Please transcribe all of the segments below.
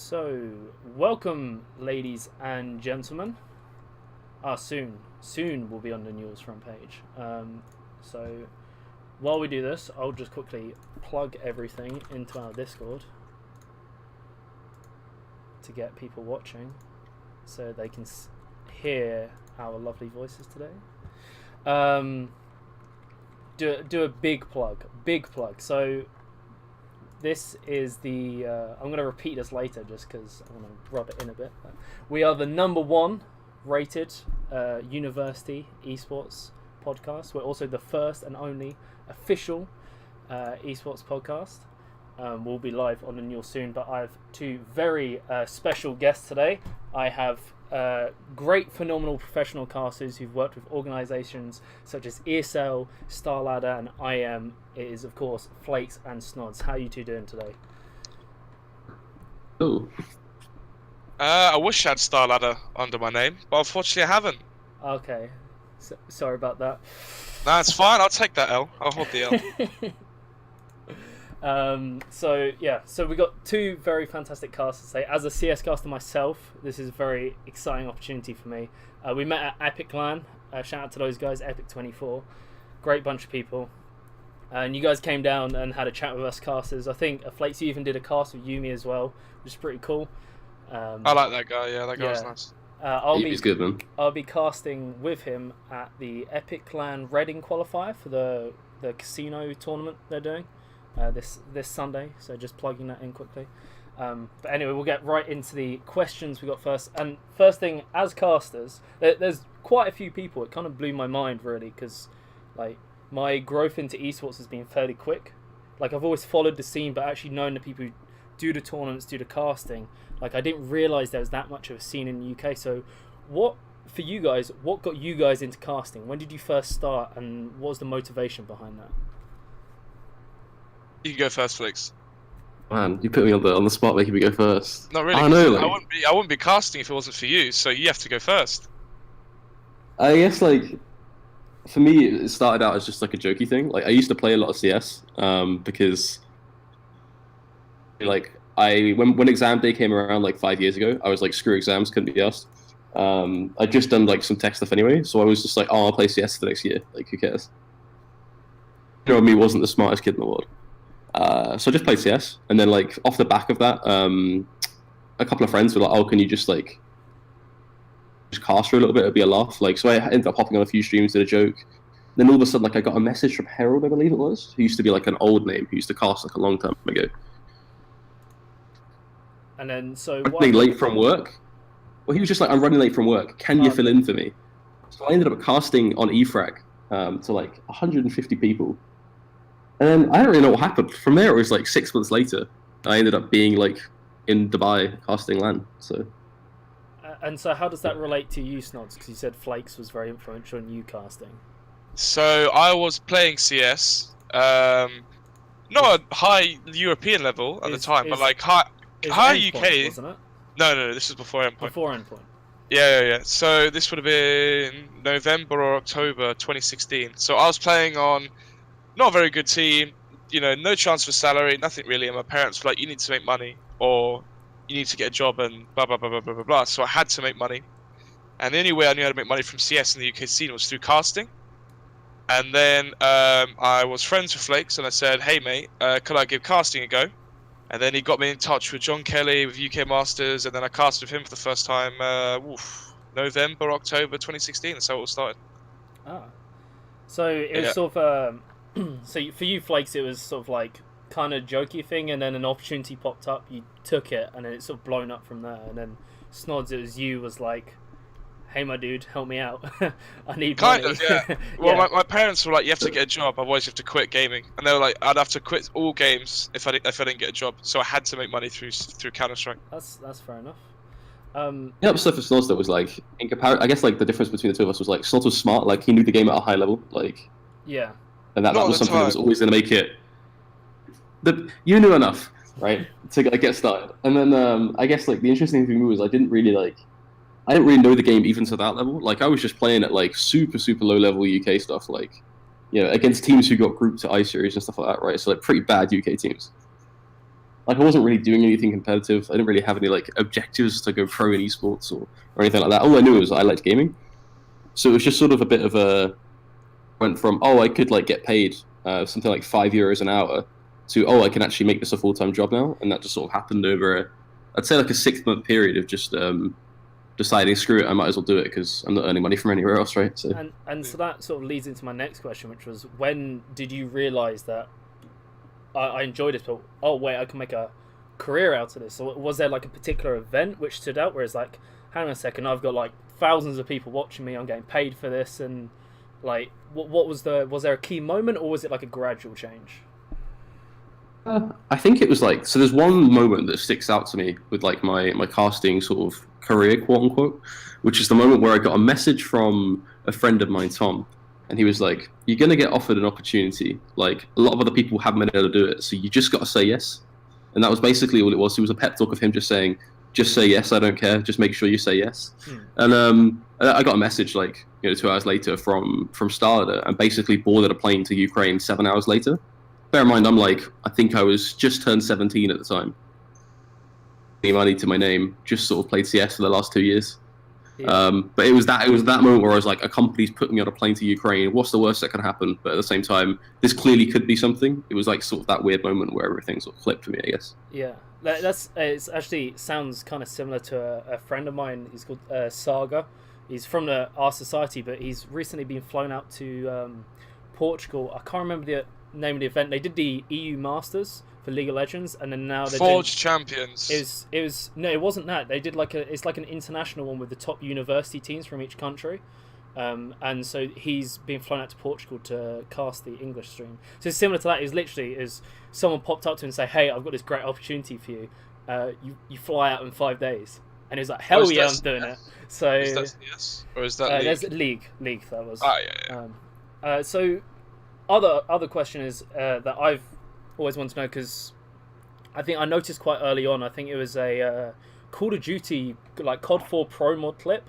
So, welcome, ladies and gentlemen. Soon will be on the news front page. So, while we do this, I'll just quickly plug everything into our Discord to get people watching, so they can hear our lovely voices today. Do a big plug. So. This is the... I'm going to repeat this later just because I want to rub it in a bit. We are the #1 rated university esports podcast. We're also the first and only official esports podcast. We'll be live on the news soon, but I have two very special guests today. I have great, phenomenal professional casters who've worked with organisations such as ESL, StarLadder, and IM. It is, of course, Flakes and Snods. How are you two doing today? Oh. I wish I had StarLadder under my name, but unfortunately I haven't. Okay. Sorry about that. Nah, it's fine. I'll take that L. I'll hold the L. So we got two very fantastic casters today. As a CS caster myself, this is a very exciting opportunity for me. We met at Epic LAN. Shout out to those guys, Epic24. Great bunch of people. And you guys came down and had a chat with us casters. I think Flakes, you even did a cast with Yumi as well, which is pretty cool. I like that guy. Yeah, that guy was nice. He's good, man. I'll be casting with him at the Epic LAN Reading qualifier for the casino tournament they're doing this Sunday. So just plugging that in quickly. But anyway, we'll get right into the questions we got first. And first thing, as casters, there's quite a few people. It kind of blew my mind really, because like my growth into esports has been fairly quick. Like I've always followed the scene, but actually knowing the people who do the tournaments, do the casting, like I didn't realise there was that much of a scene in the UK. So what got you guys into casting? When did you first start, and what was the motivation behind that? You can go first, Flakes. Man, you put me on the spot making me go first. Not really. I know, like... I wouldn't be casting if it wasn't for you, so you have to go first. I guess like for me, it started out as just like a jokey thing. Like I used to play a lot of CS because like when exam day came around like 5 years ago, I was like, screw exams, couldn't be asked. I'd just done like some tech stuff anyway, so I was just like, oh, I'll play CS for the next year. Like who cares? You know, me wasn't the smartest kid in the world. So I just played CS, and then like off the back of that, a couple of friends were like, "Oh, can you just like cast for a little bit? It'd be a laugh." Like, so I ended up hopping on a few streams, did a joke. Then all of a sudden, like I got a message from Harold, I believe it was, who used to be like an old name, who used to cast like a long time ago. And then so running late from work. Well, he was just like, "I'm running late from work. Can you fill in for me?" So I ended up casting on eFrag to like 150 people. And then I don't really know what happened. From there, it was like 6 months later, I ended up being like in Dubai casting LAN. So. And so, how does that relate to you, Snods? Because you said Flakes was very influential in you casting. So I was playing CS, not a high European level at the time, but like high UK. Wasn't it? No, this is before Endpoint. Before Endpoint. Yeah. So this would have been November or October 2016. So I was playing on not a very good team, you know, no chance for salary, nothing really, and my parents were like, you need to make money, or you need to get a job, and blah, blah, blah, blah, blah, blah, blah. So I had to make money. And the only way I knew how to make money from CS in the UK scene was through casting. And then I was friends with Flakes, and I said, hey, mate, could I give casting a go? And then he got me in touch with John Kelly with UK Masters, and then I cast with him for the first time, November, October 2016. That's how it all started. Ah. So it was sort of... So for you, Flakes, it was sort of like kind of jokey thing, and then an opportunity popped up, you took it, and then it's sort of blown up from there. And then Snods, it was you, was like, hey, my dude, help me out. I need money. Kind of, yeah. Well, my parents were like, you have to get a job, otherwise you have to quit gaming. And they were like, I'd have to quit all games if I didn't get a job. So I had to make money through Counter-Strike. That's fair enough. Yeah, but stuff for Snods that was like, in comparison, I guess like the difference between the two of us was like, Snods was smart, like he knew the game at a high level, like. Yeah. And that was something that was always going to make it. You knew enough, right, to get started. And then I guess like the interesting thing for me was I didn't really know the game even to that level. Like I was just playing at like super low level UK stuff, like you know, against teams who got grouped to I series and stuff like that, right? So like pretty bad UK teams. Like, I wasn't really doing anything competitive. I didn't really have any like objectives to go pro in esports or anything like that. All I knew was I liked gaming. So it was just sort of a bit of a went from, oh, I could like get paid something like €5 an hour to, oh, I can actually make this a full-time job now. And that just sort of happened over I'd say like a 6-month period of just deciding, screw it, I might as well do it because I'm not earning money from anywhere else, right? So and so that sort of leads into my next question, which was, when did you realise that I enjoyed this, but oh wait, I can make a career out of this? So was there like a particular event which stood out where it's like, hang on a second, I've got like thousands of people watching me, I'm getting paid for this, and like what was there a key moment, or was it like a gradual change? I think it was like, so there's one moment that sticks out to me with like my casting sort of career, quote unquote, which is the moment where I got a message from a friend of mine, Tom, and he was like, you're going to get offered an opportunity. Like, a lot of other people haven't been able to do it, so you just got to say yes. And that was basically all it was. It was a pep talk of him just saying, just say yes, I don't care, just make sure you say yes. And I got a message like, 2 hours later from Starter, and basically boarded a plane to Ukraine 7 hours later. Bear in mind, I think I was just turned 17 at the time. Money to my name, just sort of played CS for the last 2 years. Yeah. But it was that moment where I was like, a company's putting me on a plane to Ukraine. What's the worst that can happen? But at the same time, this clearly could be something. It was like sort of that weird moment where everything sort of flipped for me, I guess. Yeah, it's actually sounds kind of similar to a friend of mine. He's called Saga. He's from our society, but he's recently been flown out to Portugal. I can't remember the name of the event. They did the EU Masters for League of Legends, and then now they're Forge Champions. It wasn't that. They did it's like an international one with the top university teams from each country. And so he's been flown out to Portugal to cast the English stream. So it's similar to that. Is literally someone popped up to him and say, "Hey, I've got this great opportunity for you. You fly out in 5 days." And he was like, "Hell yeah, I'm doing it." So is that CS or is that League? There's League. That was. Ah, yeah. So other question is that I've always wanted to know, because I think I noticed quite early on. I think it was a Call of Duty like COD 4 Pro mod clip.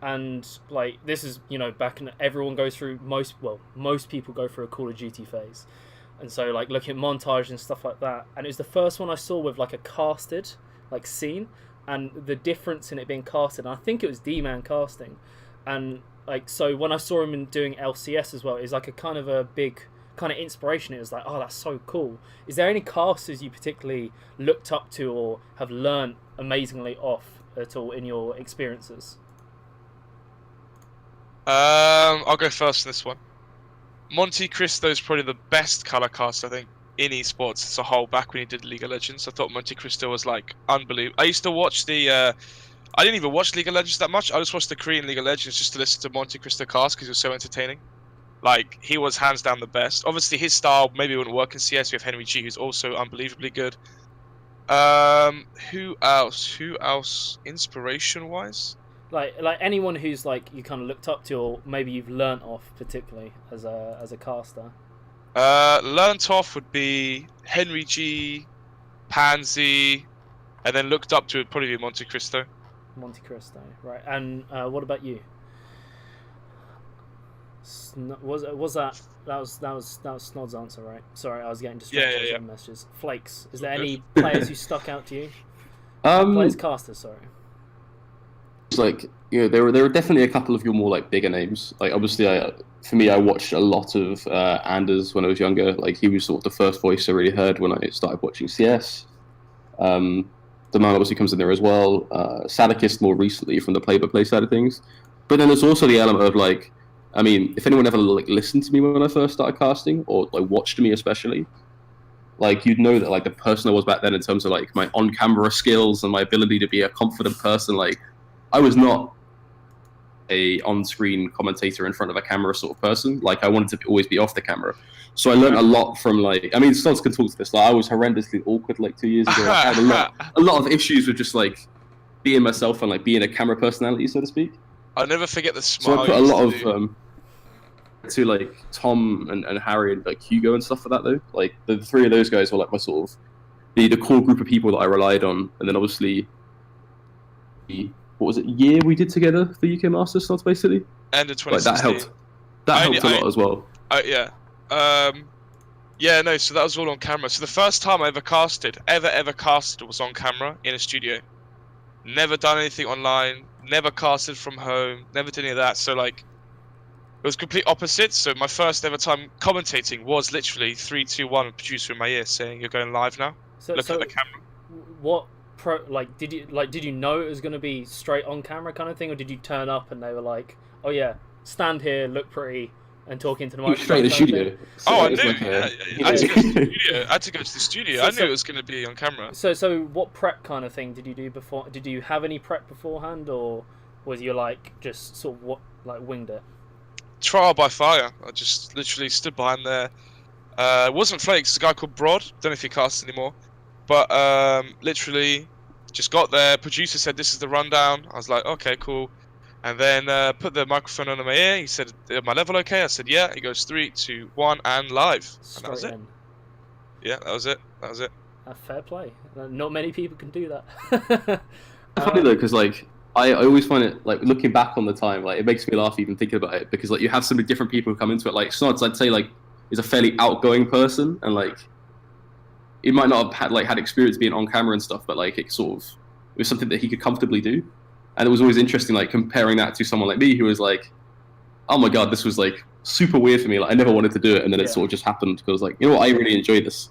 And like, this is, back in, everyone goes through, most people go through a Call of Duty phase, and so like looking at montage and stuff like that, and it was the first one I saw with like a casted like scene, and the difference in it being casted, and I think it was D-Man casting, and like, so when I saw him doing LCS as well, it's like a kind of a big kind of inspiration. It was like, oh, that's so cool. Is there any casters you particularly looked up to or have learned amazingly off at all in your experiences? I'll go first in this one. Monte Cristo is probably the best color cast, I think, in esports as a whole. Back when he did League of Legends, I thought Monte Cristo was like unbelievable. I used to watch I didn't even watch League of Legends that much. I just watched the Korean League of Legends just to listen to Monte Cristo cast because he was so entertaining. Like, he was hands down the best. Obviously, his style maybe wouldn't work in CS. We have Henry G, who's also unbelievably good. Who else? Inspiration wise. Like anyone who's like you kind of looked up to, or maybe you've learnt off particularly as a caster. Learnt off would be Henry G, Pansy, and then looked up to would probably be Monte Cristo. Monte Cristo, right? And what about you? Was that Snod's answer, right? Sorry, I was getting distracted with messages. Flakes. Is there any players who stuck out to you? Players, casters, sorry. Like, there were definitely a couple of your more like bigger names. Like, obviously, for me, I watched a lot of Anders when I was younger. Like, he was sort of the first voice I really heard when I started watching CS. The man obviously comes in there as well. Sadakist more recently from the play-by-play side of things. But then there's also the element of like, I mean, if anyone ever like listened to me when I first started casting, or like watched me especially, like, you'd know that like the person I was back then in terms of like my on-camera skills and my ability to be a confident person, like, I was not a on-screen commentator in front of a camera sort of person. Like, I wanted to always be off the camera. So I learned a lot from like, I mean, Stods can talk to this. Like, I was horrendously awkward like 2 years ago. I had a lot of issues with just like being myself and like being a camera personality, so to speak. I'll never forget the smile. So I put a lot of to like Tom and Harry and like Hugo and stuff for that though. Like, the three of those guys were like my sort of the core group of people that I relied on, and then obviously what was it, year we did together for UK Masters slots, basically? End of 2016. Like, that helped a lot as well. Yeah. Yeah, no, so that was all on camera. So the first time I ever casted, ever casted, was on camera in a studio. Never done anything online, never casted from home, never did any of that. So like, it was complete opposite. So my first ever time commentating was literally 3, 2, 1, producer in my ear saying, "You're going live now. Look at the camera." What did you know it was going to be straight on camera kind of thing, or did you turn up and they were like, "Oh yeah, stand here, look pretty, and talk into the microphone"? Straight in the studio. So I knew. I had to go to the studio. I had to go to the studio. I knew it was going to be on camera. So what prep kind of thing did you do before? Did you have any prep beforehand, or was you like just sort of winged it? Trial by fire. I just literally stood behind there. It wasn't Flakes. It's a guy called Broad. Don't know if he casts anymore. But literally just got there. Producer said, "This is the rundown." I was like, "Okay, cool." And then put the microphone on my ear. He said, "My level okay?" I said, "Yeah." He goes 3, 2, 1, and live. And that was it. Yeah, that was it. That was it. Fair play. Not many people can do that. Funny though, because like I always find it, like, looking back on the time, like, it makes me laugh even thinking about it, because like you have so many different people who come into it. Like Snods, I'd say, like, is a fairly outgoing person, and like he might not have had experience being on camera and stuff, but like it was something that he could comfortably do. And it was always interesting, like, comparing that to someone like me who was like, "Oh my god, this was like super weird for me. Like, I never wanted to do it," and then it sort of just happened because, like, you know what, I really enjoy this,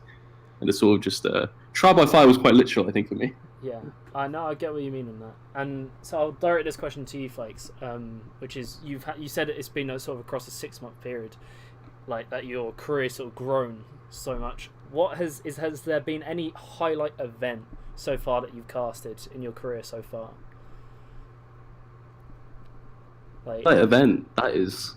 and it's sort of just trial by fire was quite literal, I think, for me. Yeah, I know. I get what you mean on that. And so I'll direct this question to you, Flakes, which is you said it's been sort of across a 6-month period, like that your career sort of grown so much. Has there been any highlight event so far that you've casted in your career so far? Like event, that is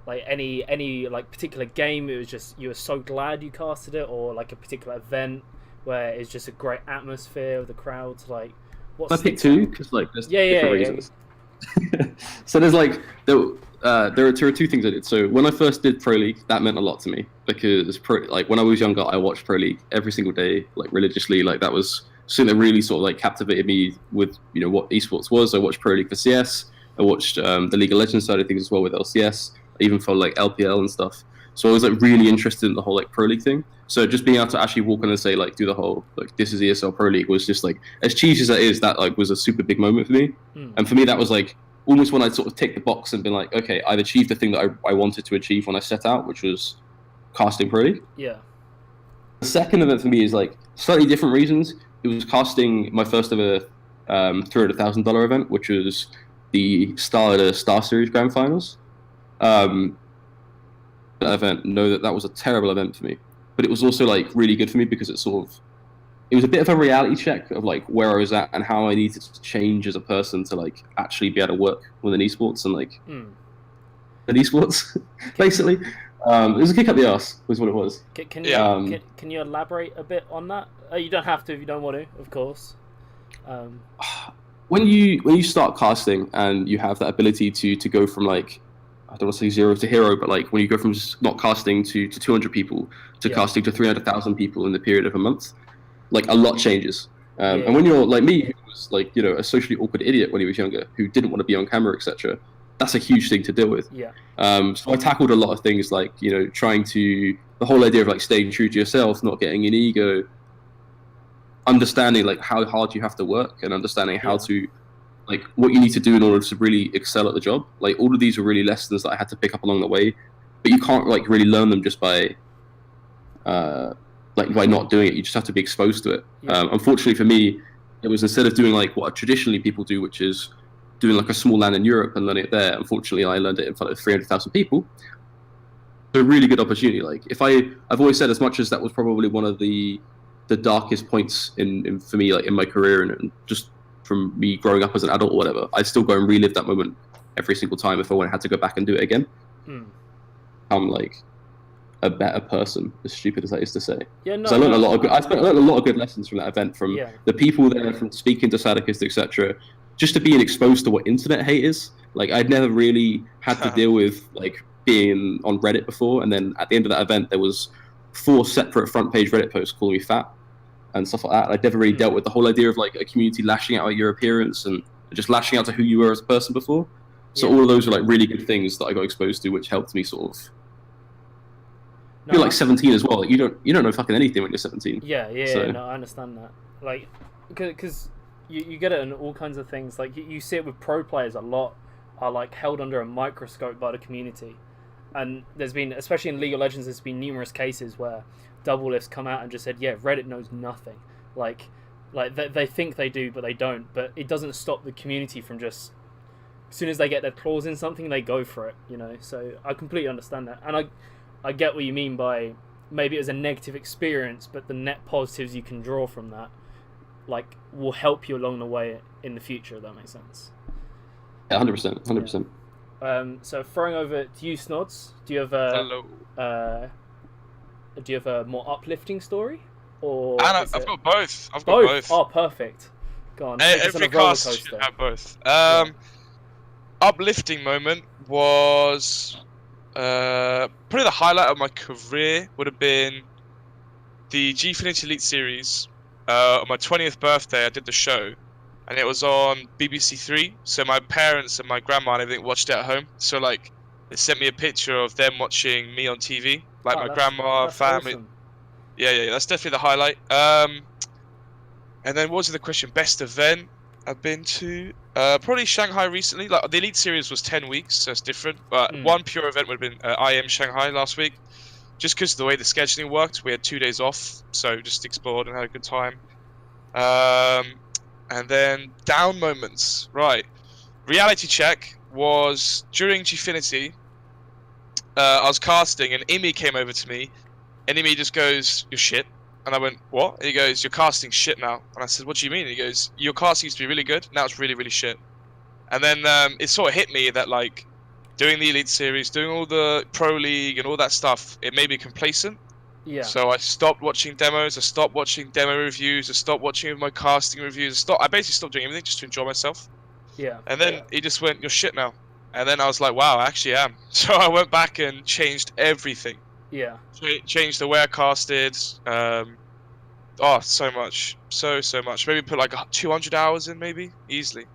like any like particular game. It was just you were so glad you casted it, or like a particular event where it's just a great atmosphere of the crowds. Like, what's I pick two because like there's different reasons. So there's like there are two things I did. So when I first did Pro League, that meant a lot to me because like when I was younger, I watched Pro League every single day, like religiously. Like that was something that really sort of like captivated me with, you know, what esports was. I watched Pro League for CS. I watched the League of Legends side of things as well with LCS, even for like LPL and stuff. So I was like really interested in the whole like Pro League thing. So just being able to actually walk on and say like do the whole like this is ESL Pro League was just like, as cheesy as that is, that like was a super big moment for me. And for me that was like almost when I sort of ticked the box and been like, okay, I've achieved the thing that I wanted to achieve when I set out, which was casting Pro League. Yeah. The second event for me is like slightly different reasons. It was casting my first ever $300,000 event, which was the Star Series Grand Finals. That event, know that was a terrible event for me, but it was also like really good for me because it was a bit of a reality check of like where I was at and how I needed to change as a person to like actually be able to work within esports and like an esports basically. It was a kick up the arse was what it was. Can you elaborate a bit on that? You don't have to if you don't want to, of course. When you start casting and you have that ability to go from like, I don't want to say 0 to hero, but like when you go from just not casting to 200 people to casting to 300,000 people in the period of a month, like a lot changes. And when you're like me, who was like, you know, a socially awkward idiot when he was younger, who didn't want to be on camera, etc., that's a huge thing to deal with. Yeah. So I tackled a lot of things like, you know, the whole idea of like staying true to yourself, not getting an ego, understanding like how hard you have to work and understanding how to like what you need to do in order to really excel at the job. Like all of these were really lessons that I had to pick up along the way, but you can't like really learn them just by not doing it. You just have to be exposed to it. Unfortunately for me, it was instead of doing like what traditionally people do, which is doing like a small land in Europe and learning it there, unfortunately I learned it in front of 300,000 people. So a really good opportunity. Like I've always said, as much as that was probably one of the darkest points in for me, like in my career and just from me growing up as an adult or whatever, I'd still go and relive that moment every single time if I had to go back and do it again. I'm like a better person, as stupid as that is to say. I learned a lot of good lessons from that event, from the people there, from speaking to Sadicist, etc., just to being exposed to what internet hate is. Like I'd never really had to deal with like being on Reddit before, and then at the end of that event there was 4 separate front page Reddit posts calling me fat and stuff like that. I'd never really dealt with the whole idea of like a community lashing out at your appearance and just lashing out to who you were as a person before. So all of those were like really good things that I got exposed to, which helped me sort of No, You're like 17 as well. You don't know fucking anything when you're 17. Yeah, So- no, I understand that. Like, because you get it in all kinds of things. Like, you see it with pro players a lot, are like held under a microscope by the community. And there's been, especially in League of Legends, there's been numerous cases where Doublelifts come out and just said, yeah, Reddit knows nothing. Like they think they do, but they don't. But it doesn't stop the community from just, as soon as they get their claws in something, they go for it, you know? So I completely understand that. And I get what you mean by maybe it was a negative experience, but the net positives you can draw from that, like, will help you along the way in the future, if that makes sense. Yeah, 100%, 100%. So throwing over to you, Snods, do you have a more uplifting story? Or I've got both. I've got both. Oh, perfect. Go on. Take us on Every a roller cast should coaster. have both. Uplifting moment was probably the highlight of my career would have been the Gfinity Elite Series. On my 20th birthday, I did the show, and it was on BBC Three. So my parents and my grandma and everything watched it at home. So like, they sent me a picture of them watching me on TV, like my grandma, that's family. awesome. Yeah, that's definitely the highlight. And then what was the question? Best event I've been to? Probably Shanghai recently. Like the Elite Series was 10 weeks, so it's different. But one pure event would have been IM Shanghai last week. Just because of the way the scheduling worked, we had 2 days off, so just explored and had a good time. And then down moments, right? Reality check was during Gfinity. I was casting, and Imi came over to me, and Imi just goes, "You're shit." And I went, "What?" And he goes, "You're casting shit now." And I said, "What do you mean?" And he goes, "Your casting used to be really good, now it's really, really shit." And then it sort of hit me that, like, doing the Elite Series, doing all the Pro League and all that stuff, it made me complacent. Yeah. So I stopped watching demos, I stopped watching demo reviews, I stopped watching my casting reviews, I basically stopped doing everything just to enjoy myself. Yeah. And then he just went, "You're shit now." And then I was like, wow, I actually am. So I went back and changed everything. Yeah. Changed the way I casted. So much. So much. Maybe put like 200 hours in, maybe. Easily.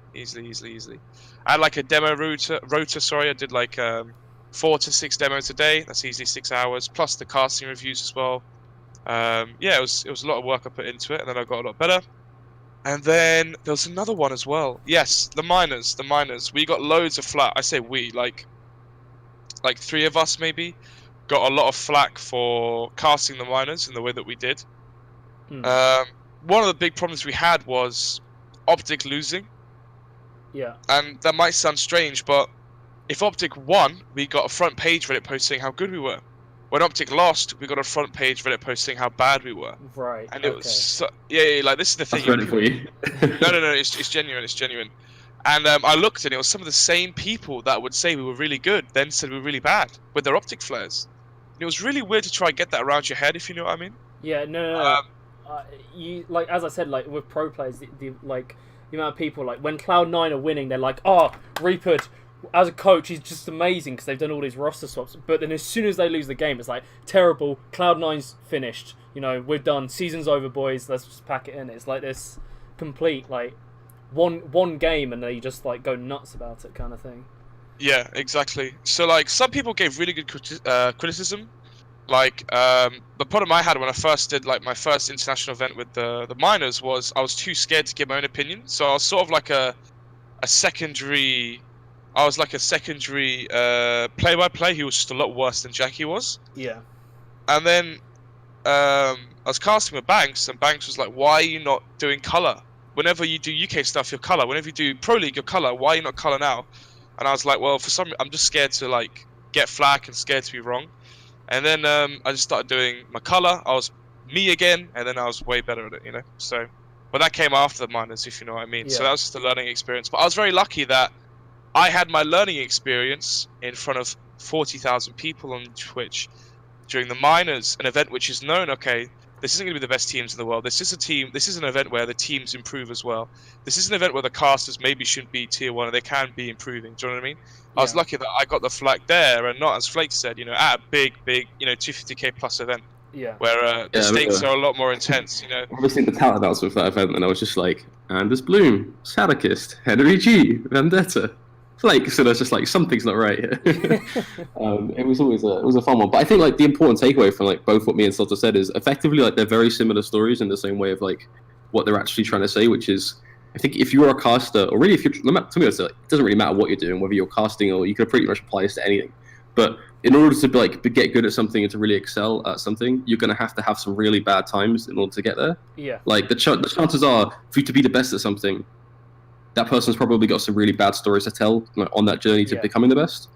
I had like a demo rota, sorry. I did like 4 to 6 demos a day. That's easily 6 hours, plus the casting reviews as well. It was a lot of work I put into it, and then I got a lot better. And then there was another one as well. Yes, the miners. We got loads of flack. I say we, like 3 of us maybe, got a lot of flack for casting the miners in the way that we did. One of the big problems we had was Optic losing. Yeah. And that might sound strange, but if Optic won, we got a front page Reddit post saying how good we were. When Optic lost, we got a front page Reddit post saying how bad we were. Right. And it was like, this is the thing. That's Reddit for you. No, it's genuine. And I looked, and it was some of the same people that would say we were really good, then said we were really bad with their Optic flares. And it was really weird to try and get that around your head, if you know what I mean. Yeah. No. You, like, as I said, like with pro players, the amount of people, like, when Cloud9 are winning, they're like, "Oh, Reaper, as a coach, he's just amazing because they've done all these roster swaps." But then as soon as they lose the game, it's like, terrible, Cloud9's finished. You know, we're done. Season's over, boys. Let's just pack it in. It's like this complete, like, one game, and they just, like, go nuts about it kind of thing. Yeah, exactly. So, like, some people gave really good criticism. Like, the problem I had when I first did, like, my first international event with the miners was I was too scared to give my own opinion. So I was sort of like a secondary play-by-play who was just a lot worse than Jackie was. Yeah. And then I was casting with Banks, and Banks was like, "Why are you not doing colour? Whenever you do UK stuff, you're colour. Whenever you do Pro League, you're colour. Why are you not colour now?" And I was like, well, I'm just scared to, like, get flack and scared to be wrong. And then I just started doing my colour. I was me again, and then I was way better at it, you know? So, but that came after the minors, if you know what I mean. Yeah. So that was just a learning experience. But I was very lucky that I had my learning experience in front of 40,000 people on Twitch during the minors, an event which is known, okay, this isn't going to be the best teams in the world. This is an event where the teams improve as well. This is an event where the casters maybe shouldn't be tier 1 and they can be improving. Do you know what I mean? I was lucky that I got the flag there, and not, as Flake said, you know, at a big, 250k plus event. Yeah. Where the stakes are a lot more intense, you know. I remember seeing the talent announcement for that event, and I was just like, Anders Bloom, Sadakist, Henry G, Vendetta. Like, so there's just like something's not right here. It was always it was a fun one. But I think like the important takeaway from like both what me and Salter said is effectively like they're very similar stories in the same way of like what they're actually trying to say, which is I think if you're a caster, or really if you're to me, it's like, it doesn't really matter what you're doing, whether you're casting or you could pretty much apply this to anything. But in order to like get good at something and to really excel at something, you're going to have some really bad times in order to get there. Yeah. Like the chances are for you to be the best at something, that person's probably got some really bad stories to tell like, on that journey to becoming the best.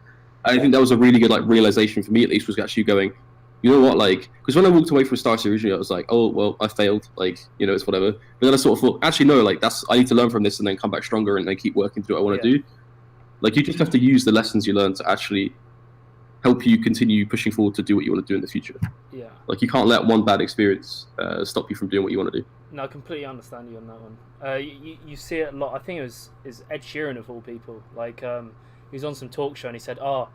And I think that was a really good like realization for me at least, was actually going, you know what, like, because when I walked away from Star City originally, I was like, oh well, I failed, like, you know, it's whatever. But then I sort of thought, actually no, like I need to learn from this and then come back stronger and then keep working through what I want to do. Like you just have to use the lessons you learn to actually help you continue pushing forward to do what you want to do in the future. Yeah. Like you can't let one bad experience stop you from doing what you want to do. No, I completely understand you on that one. You see it a lot. I think is Ed Sheeran of all people. Like he was on some talk show and he said, I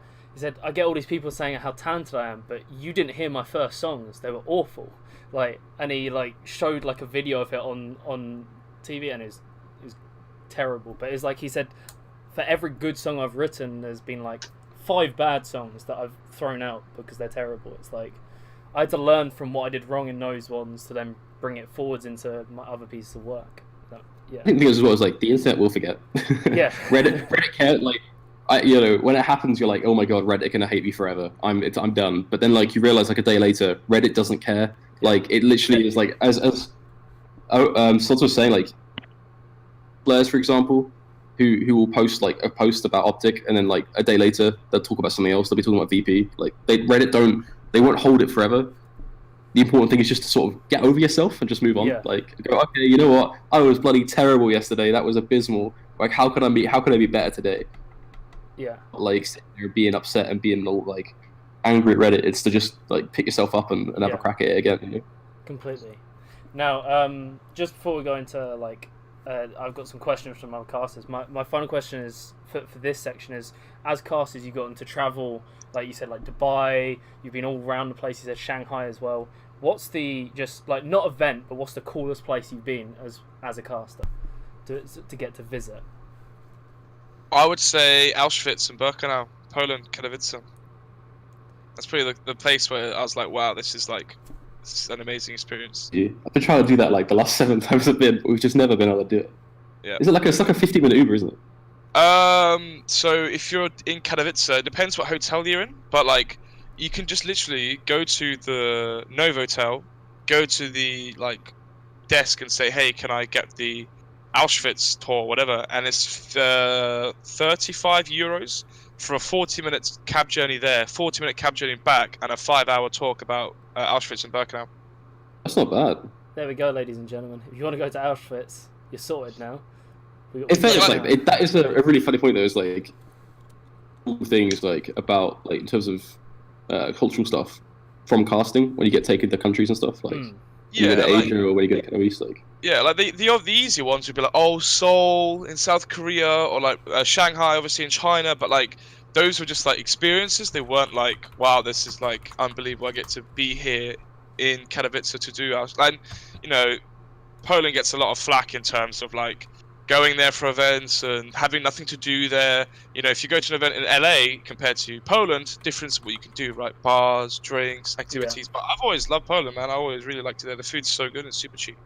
get all these people saying how talented I am, but you didn't hear my first songs. They were awful. Like, and he like showed like a video of it on TV and it was terrible. But it's like he said, for every good song I've written, there's been like 5 bad songs that I've thrown out because they're terrible. It's like I had to learn from what I did wrong in those ones to then bring it forwards into my other pieces of work. But, yeah. I think as well as like the internet will forget. Yeah. Reddit can't like. You know, when it happens, you're like, oh my god, Reddit gonna hate me forever. I'm done. But then like you realize like a day later, Reddit doesn't care. Like it literally is like as Soto was saying, like players for example, who will post like a post about Optic and then like a day later they'll talk about something else. They'll be talking about VP. Like they won't hold it forever. The important thing is just to sort of get over yourself and just move on. Yeah. Like go, okay, you know what? I was bloody terrible yesterday. That was abysmal. Like how can I be better today? Yeah. Like being upset and being all like angry at Reddit. It's to just like pick yourself up and have a crack at it again. You know? Completely. Now, just before we go into like, I've got some questions from our casters. My final question is for this section is, as casters, you've gotten to travel, like you said, like Dubai. You've been all around the place. You said Shanghai as well. What's the just like not event, but what's the coolest place you've been as a caster to get to visit? I would say Auschwitz and Birkenau, Poland, Katowice. That's probably the place where I was like, wow, this is an amazing experience. Yeah, I've been trying to do that like the last 7 times I've been, but we've just never been able to do it. Yeah. Is it like it's like a 50-minute Uber, isn't it? So if you're in Katowice, it depends what hotel you're in, but like you can just literally go to the Novotel, go to the like desk and say, hey, can I get the Auschwitz tour, whatever, and it's 35 euros for a 40-minute cab journey there, 40-minute cab journey back, and a 5-hour talk about Auschwitz and Birkenau. That's not bad. There we go, ladies and gentlemen. If you want to go to Auschwitz, you're sorted now. That is a really funny point though. Is like things like about like in terms of cultural stuff from casting when you get taken to countries and stuff like. Yeah, you go to Asia or when you go to kind of East, like. Yeah, like the easier ones would be like, oh, Seoul in South Korea, or like Shanghai, obviously in China, but like those were just like experiences. They weren't like, wow, this is like unbelievable. I get to be here in Katowice to do. And you know, Poland gets a lot of flack in terms of like going there for events and having nothing to do there. You know, if you go to an event in LA compared to Poland, difference what you can do, right? Bars, drinks, activities. Yeah. But I've always loved Poland, man. I always really liked it there. The food's so good and super cheap.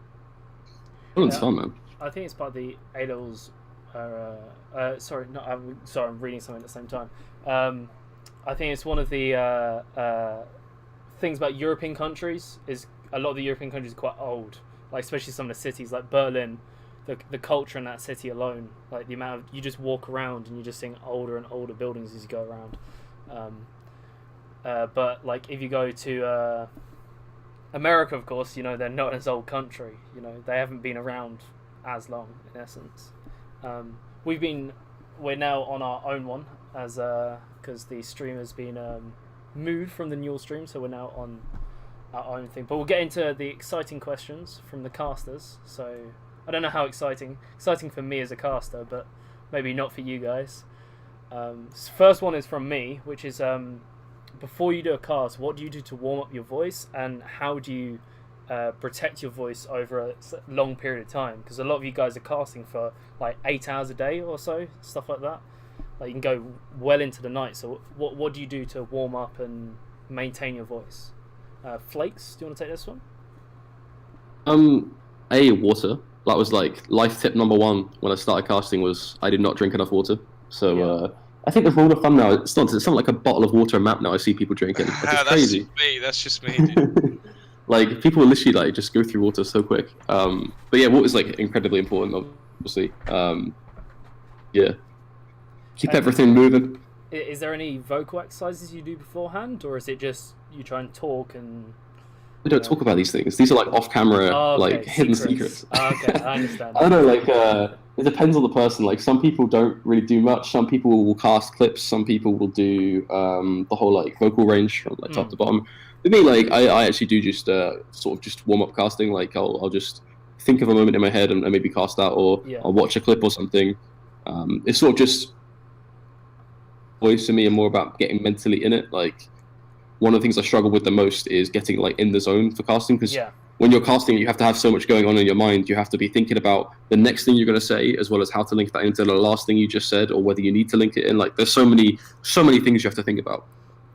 Poland's fun, man. I think it's part of the A-levels. I'm reading something at the same time. I think it's one of the things about European countries is a lot of the European countries are quite old. Like especially some of the cities like Berlin. The culture in that city alone, like the amount of you just walk around and you're just seeing older and older buildings as you go around. But like if you go to America, of course, you know they're not as old country. You know they haven't been around as long in essence. We're now on our own one as because the stream has been moved from the Newell stream, so we're now on our own thing. But we'll get into the exciting questions from the casters. So. I don't know how exciting for me as a caster, but maybe not for you guys. First one is from me, which is before you do a cast, what do you do to warm up your voice, and how do you protect your voice over a long period of time? Because a lot of you guys are casting for like 8 hours a day or so, stuff like that. Like you can go well into the night. So what do you do to warm up and maintain your voice? Flakes, do you want to take this one? Water. That was like life tip number one when I started casting was I did not drink enough water. So I think the rule of thumb now it's something like a bottle of water a map now. I see people drinking. Like, it's crazy. That's just me, dude. Like people literally like just go through water so quick. But yeah, water's like incredibly important, obviously. Yeah, keep everything moving. Is there any vocal exercises you do beforehand, or is it just you try and talk and? We don't talk about these things. These are like off-camera, like hidden secrets. Okay, I understand. I don't know, like it depends on the person. Like some people don't really do much. Some people will cast clips. Some people will do the whole like vocal range from like top to bottom. For me, like I actually do just sort of just warm up casting. Like I'll just think of a moment in my head and maybe cast that, or I'll watch a clip or something. It's sort of just voice to me and more about getting mentally in it. Like one of the things I struggle with the most is getting like in the zone for casting, because when you're casting, you have to have so much going on in your mind. You have to be thinking about the next thing you're going to say, as well as how to link that into the last thing you just said, or whether you need to link it in. Like there's so many things you have to think about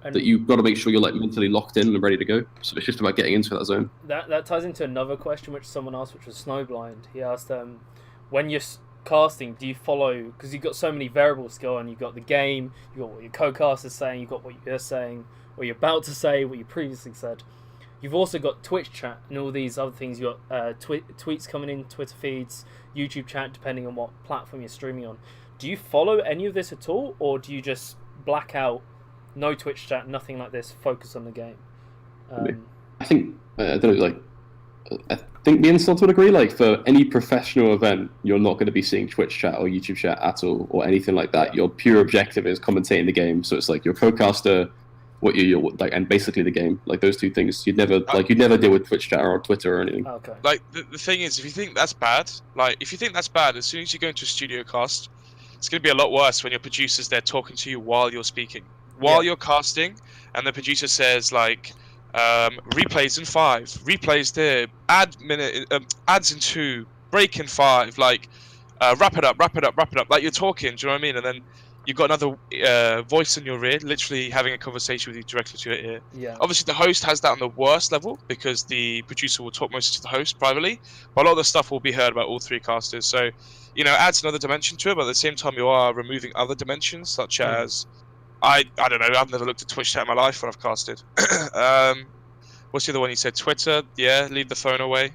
that you've got to make sure you're like mentally locked in and ready to go. So it's just about getting into that zone. That ties into another question which someone asked, which was Snowblind. He asked, when you're casting, do you follow, because you've got so many variables to go on. You've got the game, you've got what your co-caster's saying, you've got what you're saying, what you're about to say, what you previously said. You've also got Twitch chat and all these other things. You've got tweets coming in, Twitter feeds, YouTube chat, depending on what platform you're streaming on. Do you follow any of this at all, or do you just black out, no Twitch chat, nothing like this, focus on the game? I think, I don't know, like, I think me and Salt would agree, like, for any professional event, you're not going to be seeing Twitch chat or YouTube chat at all, or anything like that. Your pure objective is commentating the game. So it's like your co-caster, what you're like, and basically the game, like those two things. You'd never deal with Twitch chat or Twitter or anything. Okay. Like the thing is, if you think that's bad, as soon as you go into a studio cast, it's going to be a lot worse when your producer's there talking to you while you're speaking, while you're casting, and the producer says like, replays in 5, replays there, ads in 2, break in 5, like wrap it up. Like you're talking, do you know what I mean? And then you've got another voice in your ear, literally having a conversation with you directly to your ear. Yeah. Obviously, the host has that on the worst level because the producer will talk mostly to the host privately, but a lot of the stuff will be heard about all three casters. So, adds another dimension to it, but at the same time, you are removing other dimensions, such as, I don't know, I've never looked at Twitch chat in my life when I've casted. What's the other one you said? Twitter? Yeah, leave the phone away.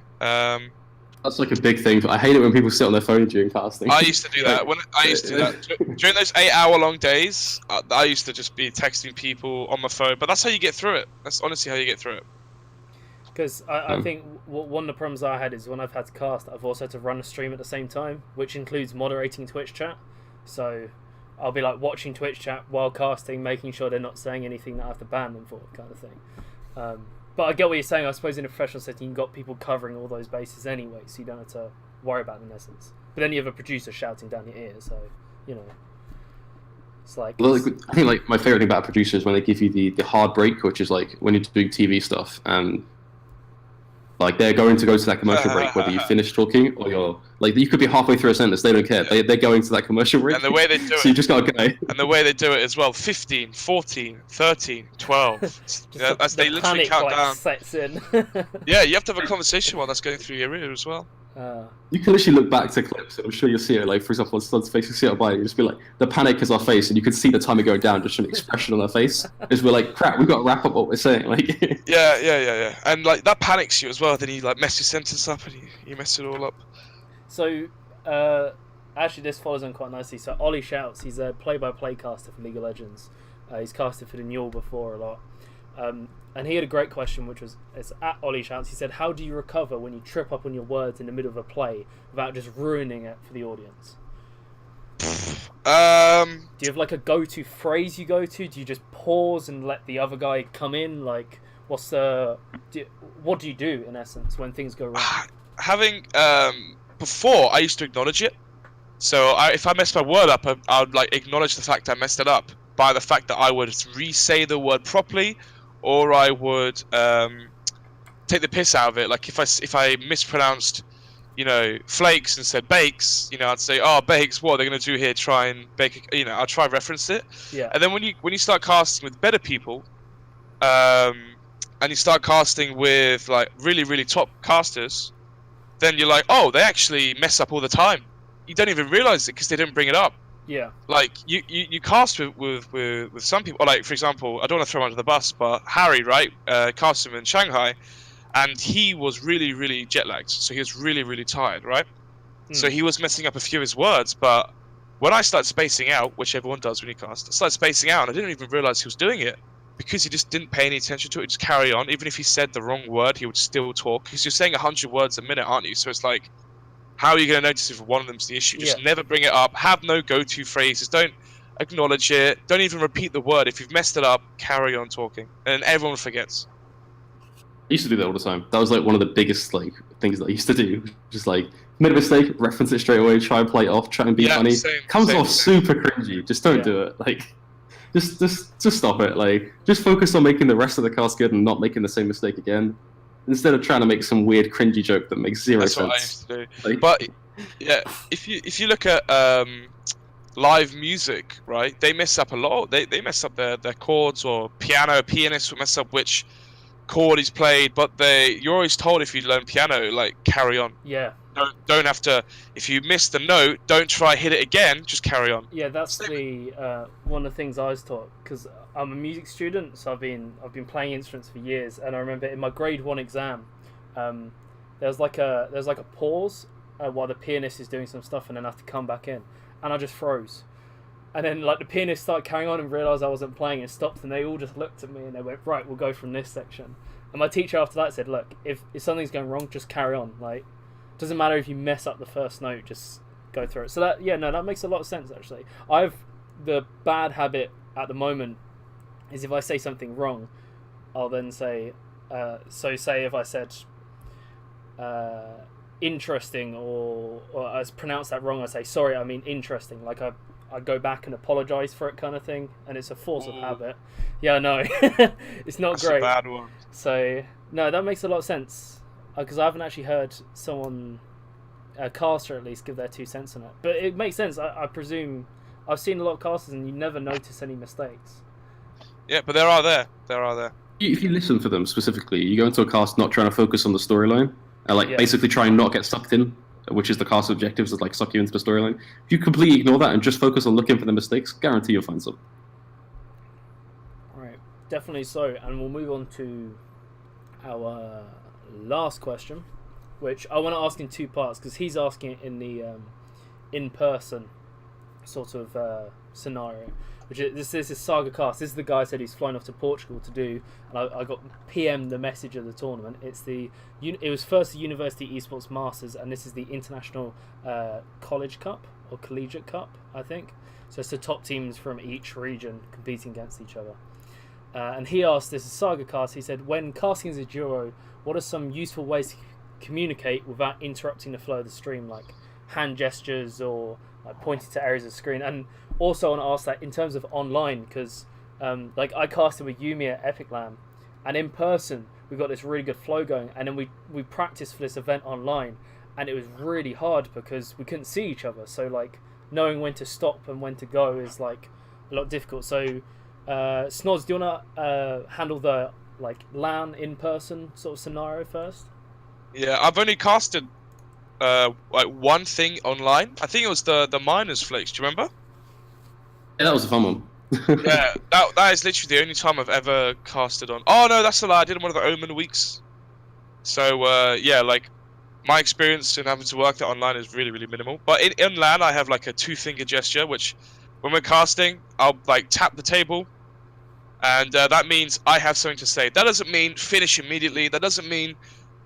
That's like a big thing. I hate it when people sit on their phone during casting. I used to do that. During those 8-hour-long days, I used to just be texting people on my phone. But that's how you get through it. That's honestly how you get through it. Because I think one of the problems I had is when I've had to cast, I've also had to run a stream at the same time, which includes moderating Twitch chat. So I'll be like watching Twitch chat while casting, making sure they're not saying anything that I have to ban them for, kind of thing. But I get what you're saying. I suppose in a professional setting, you've got people covering all those bases anyway, so you don't have to worry about them in essence. But then you have a producer shouting down your ear, so, it's like... Well, I think like my favorite thing about a producer is when they give you the hard break, which is like when you're doing TV stuff, and like they're going to go to that commercial break, whether you finish talking or you're... Like, you could be halfway through a sentence, they don't care. They're going to that commercial break. And the way they do so you just gotta go. And the way they do it as well, 15, 14, 13, 12. As they literally count down. Sets in. Yeah, you have to have a conversation while that's going through your ear as well. You can literally look back to clips, and I'm sure you'll see it. Like, for example, on Stud's face, you see it by, you just be like, the panic is our face, and you can see the timer going down, just an expression on our face. As we're like, crap, we've got to wrap up what we're saying. Like, yeah. And like that panics you as well. Then you like mess your sentence up, and you mess it all up. So, actually, this follows on quite nicely. So, Ollie Shouts, he's a play-by-play caster for League of Legends. He's casted for the Newell before a lot. And he had a great question, which was, it's at Ollie Shouts. He said, how do you recover when you trip up on your words in the middle of a play without just ruining it for the audience? Do you have like a go-to phrase you go to? Do you just pause and let the other guy come in? Like, what do you do, in essence, when things go wrong? Before, I used to acknowledge it. So if I messed my word up, I would like acknowledge the fact I messed it up by the fact that I would re-say the word properly, or I would take the piss out of it. Like if I mispronounced flakes and said bakes, I'd say, oh, bakes, what are they going to do here? Try and bake, I'll try and reference it. Yeah. And then when you start casting with better people, and you start casting with like really, really top casters, then you're like, oh, they actually mess up all the time. You don't even realize it because they didn't bring it up. Yeah. Like you cast with some people, like for example, I don't want to throw him under the bus, but Harry, right, cast him in Shanghai, and he was really, really jet lagged, so he was really, really tired, right? So he was messing up a few of his words, but when I started spacing out, which everyone does when you cast, I started spacing out, and I didn't even realize he was doing it because he just didn't pay any attention to it. Just carry on, even if he said the wrong word, he would still talk because you're saying 100 words a minute, aren't you? So it's like, how are you going to notice if one of them's the issue? Just never bring it up. Have no go-to phrases. Don't acknowledge it. Don't even repeat the word. If you've messed it up, carry on talking, and everyone forgets. I used to do that all the time. That was like one of the biggest like things that I used to do. Just like made a mistake, reference it straight away, try and play it off, try and be funny. Comes off super cringy. Just don't do it. Like, just stop it. Like, just focus on making the rest of the cast good and not making the same mistake again. Instead of trying to make some weird cringy joke that makes zero sense. That's what I used to do. Like, but yeah, if you look at live music, right? They mess up a lot. They mess up their chords, or pianists will mess up which chord he's played. But you're always told, if you learn piano, like, carry on. Yeah. Don't have to. If you miss the note, don't try hit it again. Just carry on. Yeah, that's one of the things I was taught, because I'm a music student, so I've been playing instruments for years, and I remember in my grade 1 exam, there's like a pause while the pianist is doing some stuff, and then I have to come back in, and I just froze, and then like the pianist started carrying on and realised I wasn't playing and stopped, and they all just looked at me and they went, right, we'll go from this section. And my teacher after that said, look, if something's going wrong, just carry on. Like, doesn't matter if you mess up the first note, just go through it. So that makes a lot of sense, actually. I've the bad habit at the moment is if I say something wrong, I'll then say, so say if I said interesting, or I pronounced that wrong, I say, sorry, I mean interesting. Like I go back and apologise for it, kind of thing, and it's a force of habit. Yeah, no, it's not That's great. a bad one. So no, that makes a lot of sense. Because I haven't actually heard someone, a caster at least, give their 2 cents on it. But it makes sense. I presume I've seen a lot of casters and you never notice any mistakes. Yeah, but there are there. If you listen for them specifically, you go into a cast not trying to focus on the storyline, and basically try and not get sucked in, which is the cast objectives, is like suck you into the storyline. If you completely ignore that and just focus on looking for the mistakes, guarantee you'll find some. All right, definitely so. And we'll move on to our last question, which I want to ask in 2 parts, because he's asking it in the in-person sort of scenario, which is this is Saga Cast. This is the guy said he's flying off to Portugal to do, and I got PM the message of the tournament. It was first the University Esports Masters, and this is the International College Cup or Collegiate Cup, I think. So it's the top teams from each region competing against each other. And he asked, this is Saga Cast, he said, when casting as a duo, what are some useful ways to communicate without interrupting the flow of the stream, like hand gestures or like pointing to areas of the screen? And also I want to ask that in terms of online, because like I casted with Yumi at Epic LAN, and in person we got this really good flow going, and then we practiced for this event online, and it was really hard because we couldn't see each other, so like knowing when to stop and when to go is like a lot difficult. So Snoz, do you want to handle the like LAN in person sort of scenario first? Yeah, I've only casted like one thing online. I think it was the miners flakes. Do you remember? Yeah, that was a fun one. Yeah, that is literally the only time I've ever casted on. Oh no, that's a lie. I did one of the Omen weeks. So yeah, like my experience in having to work that online is really, really minimal. But in LAN, I have like a 2-finger gesture, which when we're casting, I'll like tap the table. And that means I have something to say. That doesn't mean finish immediately. That doesn't mean,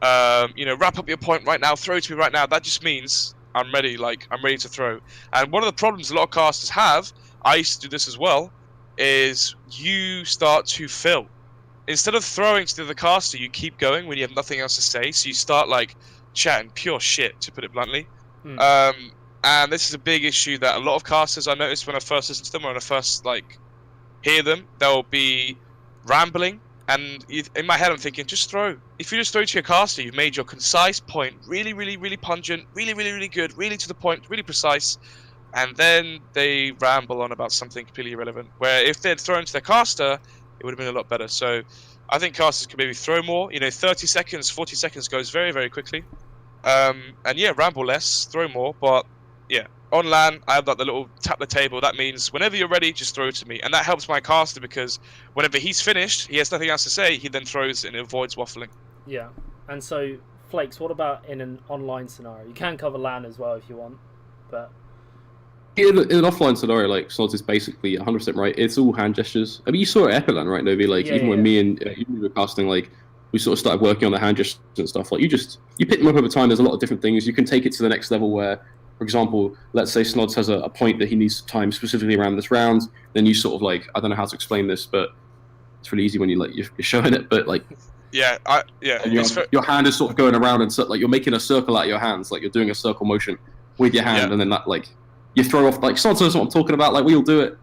wrap up your point right now, throw to me right now. That just means I'm ready. Like, I'm ready to throw. And one of the problems a lot of casters have, I used to do this as well, is you start to fill. Instead of throwing to the other caster, you keep going when you have nothing else to say. So you start like chatting pure shit, to put it bluntly. And this is a big issue that a lot of casters, I noticed when I first listened to them, or when I first like hear them, they'll be rambling And in my head, I'm thinking, just throw. If you just throw to your caster, you've made your concise point really, really, really pungent, really, really, really good, really to the point, really precise. And then they ramble on about something completely irrelevant. Where if they'd thrown to their caster, it would have been a lot better. So I think casters can maybe throw more. 30 seconds, 40 seconds goes very, very quickly. And yeah, ramble less, throw more. But yeah, on LAN, I have like the little tap the table. That means whenever you're ready, just throw to me. And that helps my caster because whenever he's finished, he has nothing else to say. He then throws and avoids waffling. Yeah. And so, Flakes, what about in an online scenario? You can cover LAN as well if you want, but... In an offline scenario, like Sods is basically 100% right. It's all hand gestures. I mean, you saw it at Epilan, right, Novi? Like, even when me and you were casting, like, we sort of started working on the hand gestures and stuff. Like, you pick them up over time. There's a lot of different things. You can take it to the next level where, for example, let's say Snods has a point that he needs to time specifically around this round. Then you sort of like, I don't know how to explain this, but it's really easy when you're showing it. But like, yeah. Your hand is sort of going around and like you're making a circle out of your hands, like you're doing a circle motion with your hand, and then that like you throw off like Snods knows what I'm talking about. Like we all do it.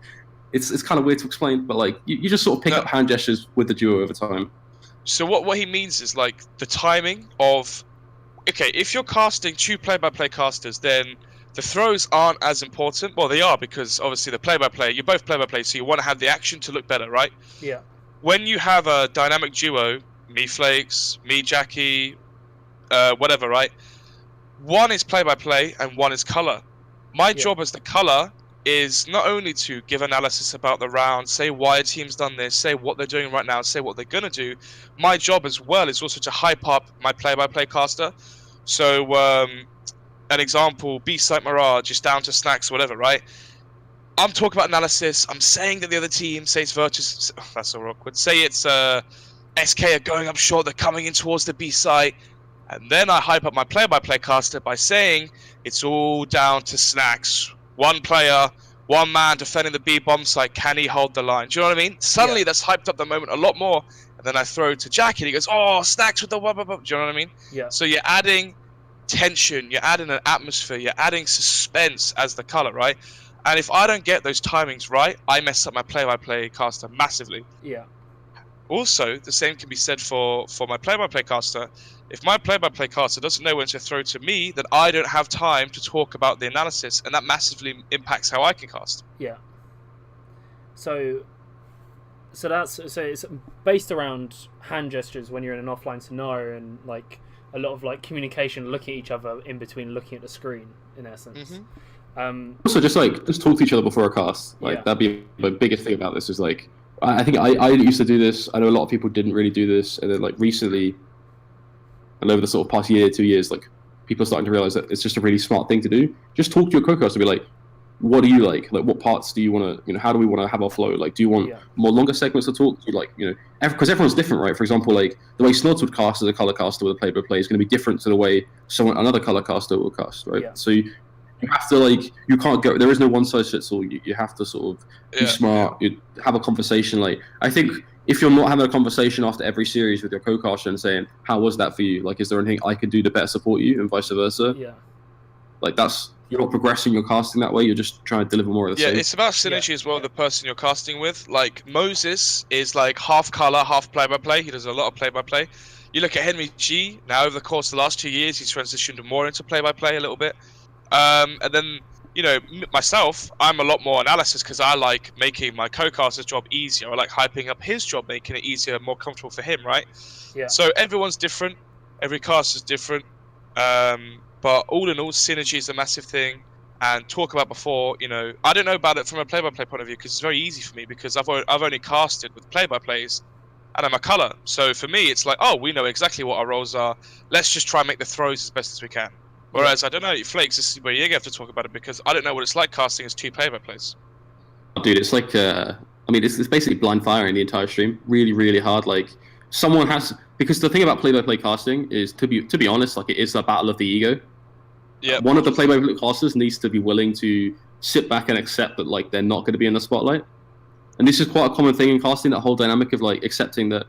It's kind of weird to explain, but like you just sort of pick up hand gestures with the duo over time. So what he means is like the timing of. Okay, if you're casting two play-by-play casters, then the throws aren't as important. Well, they are because obviously the play-by-play, you're both play-by-play, so you want to have the action to look better, right? Yeah. When you have a dynamic duo, me Flakes, me Jackie, whatever, right? One is play-by-play and one is color. My job as the color is not only to give analysis about the round, say why a team's done this, say what they're doing right now, say what they're going to do. My job as well is also to hype up my play-by-play caster. So, an example, B-Site Mirage is down to Snacks, whatever, right? I'm talking about analysis. I'm saying that the other team, say it's Virtus, that's so awkward. Say it's SK are going up short, they're coming in towards the B-Site. And then I hype up my play-by-play caster by saying it's all down to Snacks. One player, one man defending the B bomb site. Can he hold the line? Do you know what I mean? Suddenly, that's hyped up the moment a lot more. And then I throw to Jackie, and he goes, "Oh, Snacks with the blah, blah, blah." Do you know what I mean? Yeah. So you're adding tension, you're adding an atmosphere, you're adding suspense as the color, right? And if I don't get those timings right, I mess up my play-by-play caster massively. Yeah. Also, the same can be said for my play-by-play caster. If my play-by-play caster doesn't know when to throw to me, then I don't have time to talk about the analysis, and that massively impacts how I can cast. Yeah. So it's based around hand gestures when you're in an offline scenario, and like a lot of like communication, looking at each other in between looking at the screen, in essence. Mm-hmm. Also, just talk to each other before a cast. Like that'd be the biggest thing about this. Is like I think I used to do this. I know a lot of people didn't really do this, and then like recently, and over the sort of past year, 2 years, like people are starting to realize that it's just a really smart thing to do. Just talk to your co-caster and be like, what do you like? Like, what parts do you want to, how do we want to have our flow? Like, do you want more longer segments to talk? Do you like, because everyone's different, right? For example, like the way Snods would cast as a color caster with a play-by-play is going to be different to the way another color caster will cast, right? Yeah. So you have to you can't go. There is no one size fits all. You have to sort of be smart. You have a conversation. Like I think if you're not having a conversation after every series with your co-caster and saying, how was that for you? Like, is there anything I could do to better support you, and vice versa? Yeah. Like you're not progressing your casting that way. You're just trying to deliver more of the same. Yeah, it's about synergy as well. The person you're casting with, like Moses, is like half color, half play-by-play. He does a lot of play-by-play. You look at Henry G. Now, over the course of the last 2 years, he's transitioned more into play-by-play a little bit. And then myself, I'm a lot more analysis because I like making my co-caster's job easier. I like hyping up his job, making it easier, more comfortable for him, right? Yeah. So everyone's different. Every caster's different. But all in all, synergy is a massive thing. And talk about before, I don't know about it from a play-by-play point of view because it's very easy for me because I've only casted with play-by-plays and I'm a color. So for me, it's like, oh, we know exactly what our roles are. Let's just try and make the throws as best as we can. Whereas I don't know, Flakes, this is where you have to talk about it because I don't know what it's like casting as two play-by-plays. Dude, it's like, it's basically blind firing the entire stream. Really, really hard. Like someone has, because the thing about play-by-play casting is to be honest, like it is a battle of the ego. Yeah. One of the play-by-play casters needs to be willing to sit back and accept that like they're not going to be in the spotlight. And this is quite a common thing in casting, that whole dynamic of like accepting that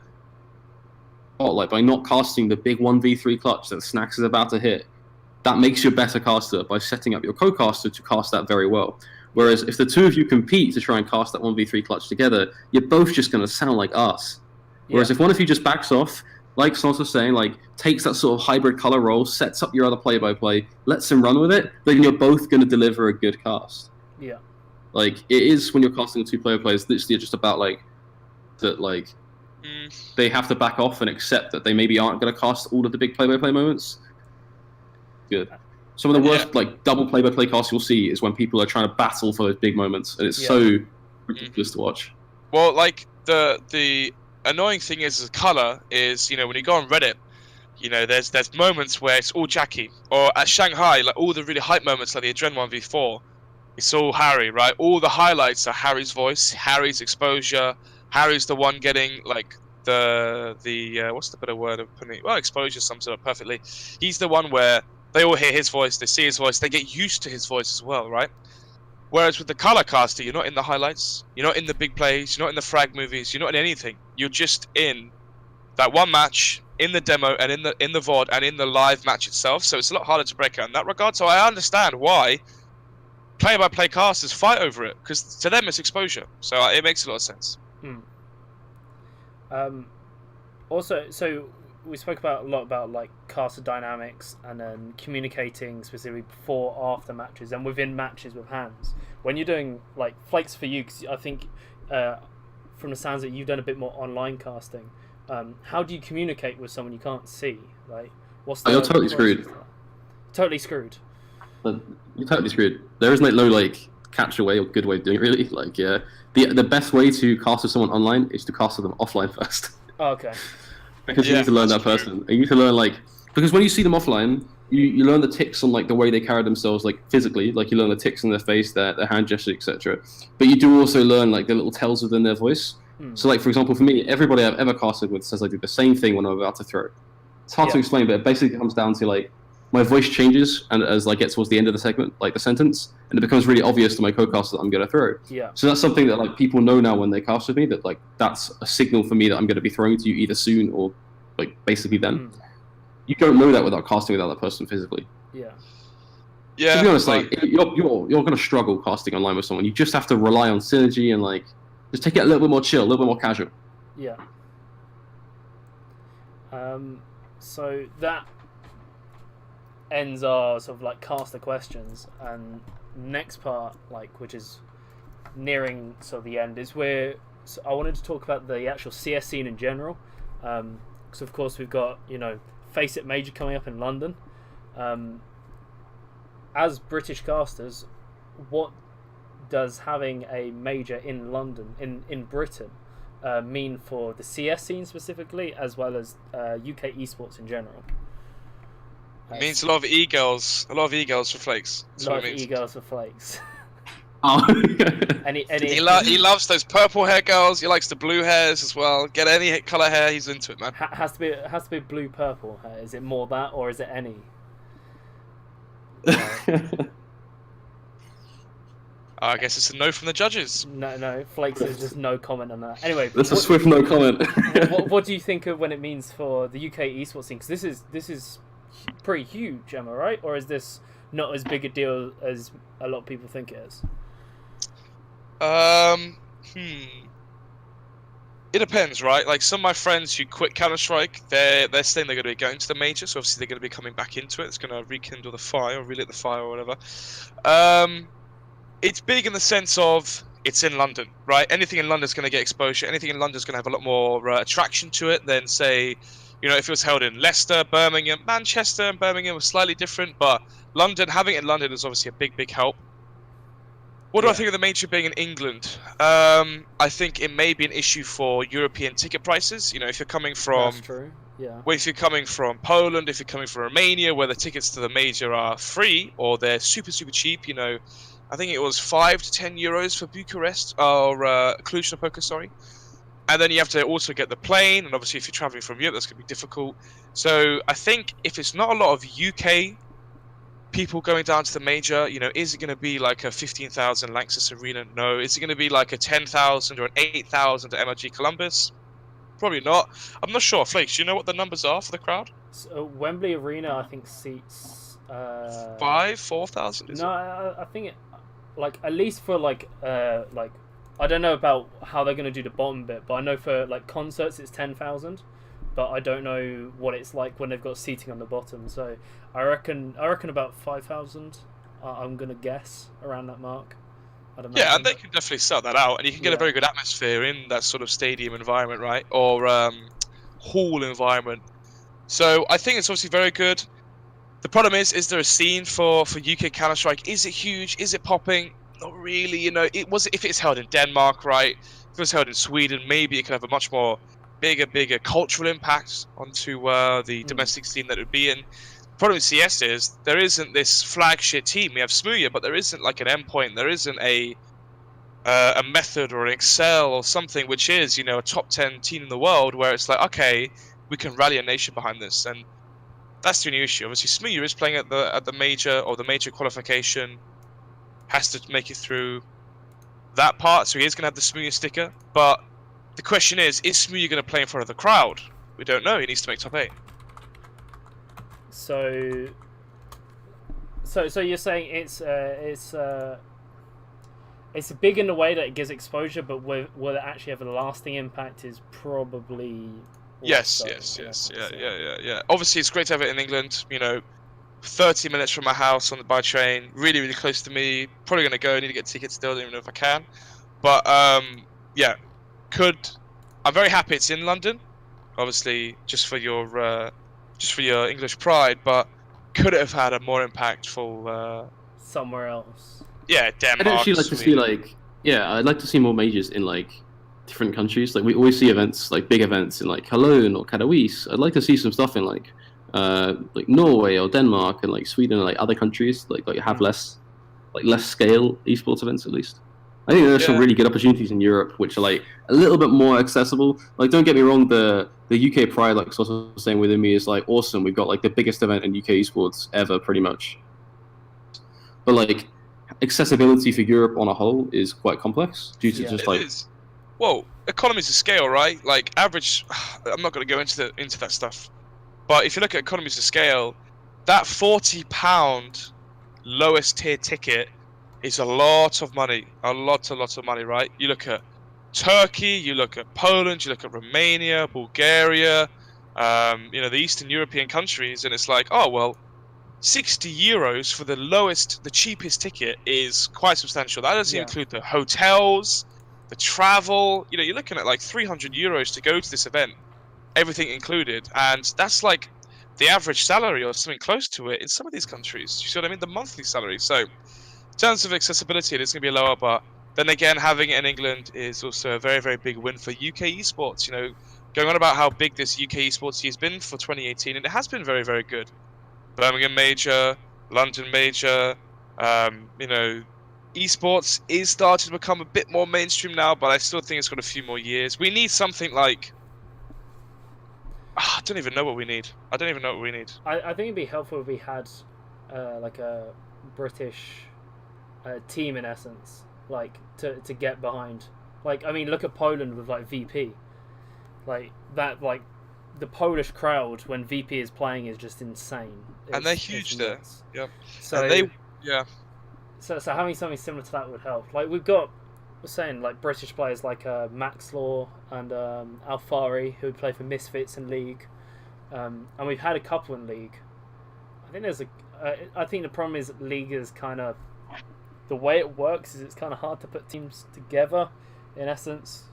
spotlight by not casting the big 1v3 clutch that Snacks is about to hit. That makes you a better caster by setting up your co-caster to cast that very well. Whereas if the two of you compete to try and cast that 1v3 clutch together, you're both just going to sound like us. Whereas if one of you just backs off, like Sauce was saying, like takes that sort of hybrid color role, sets up your other play-by-play, lets him run with it, then you're both going to deliver a good cast. Yeah. Like it is when you're casting two play-by-plays, literally just about like that, like they have to back off and accept that they maybe aren't going to cast all of the big play-by-play moments. Good. Some of the worst like double play-by-play casts you'll see is when people are trying to battle for those big moments, and it's so ridiculous to watch. Well, like the annoying thing is the color is, you know, when you go on Reddit, you know, there's moments where it's all Jackie, or at Shanghai, like all the really hype moments like the Adren 1v4, it's all Harry, right? All the highlights are Harry's voice, Harry's exposure. Harry's the one getting like the what's the better word of putting it? Well, exposure sums it up perfectly. He's the one where they all hear his voice, they see his voice, they get used to his voice as well, right? Whereas with the color caster, you're not in the highlights, you're not in the big plays, you're not in the frag movies, you're not in anything. You're just in that one match, in the demo, and in the VOD, and in the live match itself. So it's a lot harder to break out in that regard. So I understand why play-by-play casters fight over it, because to them it's exposure. So it makes a lot of sense. Also, so we spoke a lot about like caster dynamics and then communicating specifically before, after matches, and within matches with hands. When you're doing like Flakes for you, because I think from the sounds that you've done a bit more online casting, how do you communicate with someone you can't see? Like, what's the? You're totally screwed. Totally screwed. You're totally screwed. There is no like catch way or good way of doing it, really. Like, yeah, the best way to cast with someone online is to cast with them offline first. Oh, okay. Because you need to learn that person. You need to learn like, because when you see them offline, you learn the ticks on like the way they carry themselves, like physically, like you learn the ticks in their face, their hand gestures, etc. But you do also learn like the little tells within their voice. So like, for example, for me, everybody I've ever casted with says I do the same thing when I'm about to throw. It's hard to explain, but it basically comes down to like my voice changes, and as like gets towards the end of the segment, like the sentence, and it becomes really obvious to my co-caster that I'm going to throw. Yeah. So that's something that like people know now when they cast with me, that like that's a signal for me that I'm going to be throwing to you either soon or like basically then. You don't know that without casting with that person physically. Yeah. Yeah. To be honest, like you're going to struggle casting online with someone. You just have to rely on synergy and like just take it a little bit more chill, a little bit more casual. Yeah. So that ends our sort of like caster questions, and next part, like, which is nearing sort of the end, is where I wanted to talk about the actual CS scene in general. Because of course we've got, you know, Face It Major coming up in London. As British casters, what does having a major in London, in Britain, mean for the CS scene specifically, as well as UK esports in general? It means a lot of e-girls for Flakes. That's A lot what of it means. e-girls for Flakes. Oh. He loves those purple hair girls. He likes the blue hairs as well. Get any color hair, he's into it, man. Has to be blue purple hair. Is it more that, or is it any? I guess it's a no from the judges. No. Flakes is just no comment on that. Anyway, That's a swift no comment. what do you think of when it means for the UK esports scene? Because this is pretty huge, am I right? Or is this not as big a deal as a lot of people think it is? It depends, right? Like some of my friends who quit Counter-Strike, they're saying they're going to be going to the major, so obviously they're going to be coming back into it. It's going to rekindle the fire, or relit the fire, or whatever. It's big in the sense of it's in London, right? Anything in London is going to get exposure. Anything in London is going to have a lot more attraction to it than, say, you know, if it was held in Leicester, Birmingham, Manchester, and Birmingham was slightly different, but London, having it in London is obviously a big help. What do I think of the major being in England? I think it may be an issue for European ticket prices. You know, if you're coming from... That's true, yeah. Well, if you're coming from Poland, if you're coming from Romania, where the tickets to the major are free, or they're super cheap, you know, I think it was 5 to 10 euros for Bucharest, or Cluj-Napoca, sorry. And then you have to also get the plane, and obviously if you're traveling from Europe, that's going to be difficult. So I think if it's not a lot of UK people going down to the major, you know, is it going to be like a 15,000 Lanxess Arena? No. Is it going to be like a 10,000 or an 8,000 at MLG Columbus? Probably not. I'm not sure. Flakes, do you know what the numbers are for the crowd? So, Wembley Arena, I think, seats... 4,000? No, I think it... Like, at least for, like I don't know about how they're going to do the bottom bit, but I know for like concerts it's 10,000, but I don't know what it's like when they've got seating on the bottom. So I reckon about 5,000. I'm gonna guess around that mark. I'd imagine. Yeah, and they can definitely sell that out, and you can get a very good atmosphere in that sort of stadium environment, right? Or hall environment. So I think it's obviously very good. The problem is there a scene for UK Counter-Strike? Is it huge? Is it popping? Not really. You know, if it's held in Denmark, right? If it was held in Sweden, maybe it could have a much more bigger cultural impact onto the domestic scene that it would be in. The problem with CS is there isn't this flagship team. We have Smooya, but there isn't like an endpoint. There isn't a method or an Excel or something which is, you know, a top 10 team in the world where it's like, okay, we can rally a nation behind this. And that's the only issue. Obviously, Smooya is playing at the major or the major qualification, has to make it through that part, so he is going to have the Smooya sticker. But the question is Smooya going to play in front of the crowd? We don't know. He needs to make top 8. So you're saying it's big in the way that it gives exposure, but will it actually have a lasting impact? Is probably yes. Obviously, it's great to have it in England. You know, 30 minutes from my house by train, really close to me. Probably gonna go. I need to get tickets still. Don't even know if I can. But yeah, I'm very happy it's in London. Obviously, just for your English pride. But could it have had a more impactful somewhere else? Yeah, Denmark. I'd actually like to see I'd like to see more majors in like different countries. Like we always see events, like big events in like Cologne or Katowice. I'd like to see some stuff in like Norway or Denmark and like Sweden and like other countries like have less scale esports events at least. I think there's some really good opportunities in Europe which are like a little bit more accessible. Like don't get me wrong, the UK pride, like sort of saying within me, is like awesome. We've got like the biggest event in UK esports ever pretty much. But like accessibility for Europe on a whole is quite complex due to just like well, economies of scale, right? Like average I'm not going to go into that stuff. But if you look at economies of scale, that £40 lowest tier ticket is a lot of money. A lot of money, right? You look at Turkey, you look at Poland, you look at Romania, Bulgaria, you know, the Eastern European countries, and it's like, oh, well, €60 for the cheapest ticket is quite substantial. That doesn't include the hotels, the travel. You know, you're looking at like €300 to go to this event, everything included, and that's like the average salary or something close to it in some of these countries. You see what I mean? The monthly salary. So in terms of accessibility, it's going to be lower, but then again, having it in England is also a very big win for UK esports. You know, going on about how big this UK esports has been for 2018, and it has been very good. Birmingham major, London major, you know, esports is starting to become a bit more mainstream now, but I still think it's got a few more years. We need something like I don't even know what we need. I think it'd be helpful if we had like a British team in essence, like to get behind. Like, I mean, look at Poland with like VP, like that. Like the Polish crowd when VP is playing is just insane. And they're huge there. Yep. So So having something similar to that would help. Like we're saying like British players like Max Law and Alfari who play for Misfits in League, and we've had a couple in League. I think the problem is League is kind of the way it works is it's kind of hard to put teams together in essence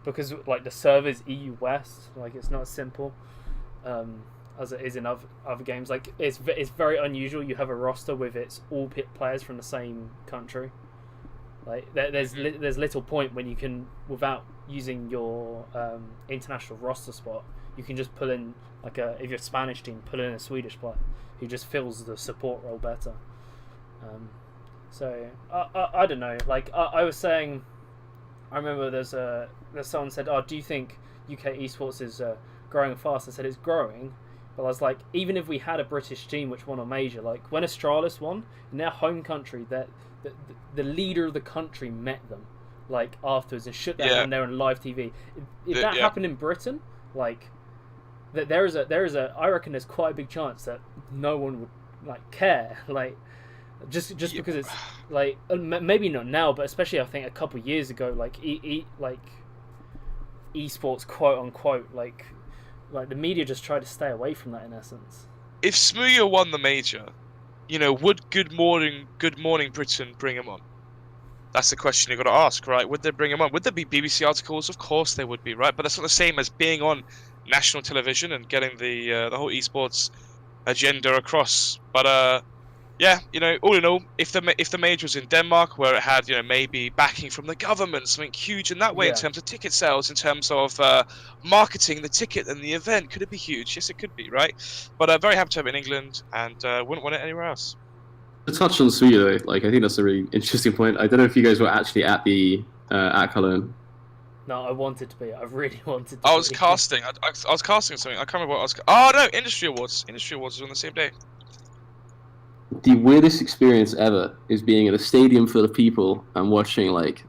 because like the server's EU West, like it's not as simple as it is in other games. Like it's very unusual. You have a roster with its all players from the same country. Like there's little point when you can, without using your international roster spot, you can just pull in like if you're a Spanish team, pull in a Swedish player who just fills the support role better. So I don't know. Like I was saying, I remember there's someone said, "Oh, do you think UK esports is growing fast?" I said it's growing, but I was like, even if we had a British team which won a major, like when Astralis won in their home country, that the leader of the country met them like afterwards and shook their hand there on live TV. If that happened in Britain, like that there is a I reckon there's quite a big chance that no one would like care. Like Just because it's like maybe not now, but especially I think a couple of years ago, like esports quote unquote, like the media just tried to stay away from that in essence. If Smooya won the major, would Good Morning Britain bring him on? That's the question you've got to ask, right? Would they bring him on? Would there be BBC articles? Of course they would be, right? But that's not the same as being on national television and getting the whole esports agenda across. But yeah, all in all, if the major was in Denmark, where it had maybe backing from the government, something huge in that way in terms of ticket sales, in terms of marketing the ticket and the event, could it be huge? Yes, it could be, right? But very happy to have it in England, and wouldn't want it anywhere else. To touch on Suya though, like I think that's a really interesting point. I don't know if you guys were actually at the at Cologne. No, I wanted to be. I really wanted to. I was casting. I was casting something. I can't remember what I was. Oh no, Industry Awards. Industry Awards was on the same day. The weirdest experience ever is being in a stadium full of people and watching like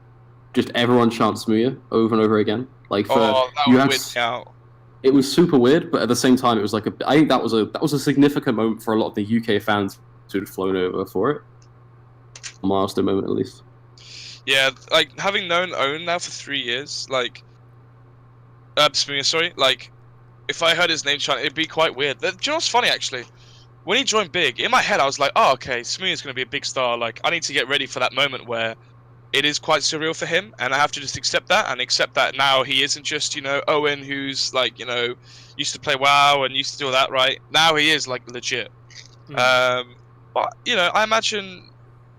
just everyone chant Smooya over and over again. Like for that would weird me out. It was super weird, but at the same time, it was like I think that was a significant moment for a lot of the UK fans who had flown over for it. A milestone moment, at least. Yeah, like having known Owen now for 3 years, like, Smooya, sorry, like, if I heard his name chant, it'd be quite weird. Do you know what's funny actually? When he joined Big, in my head I was like, oh, okay, Smooya's going to be a big star. Like, I need to get ready for that moment where it is quite surreal for him, and I have to just accept that, and accept that now he isn't just, Owen who's, like, used to play WoW and used to do all that, right? Now he is, like, legit. But, I imagine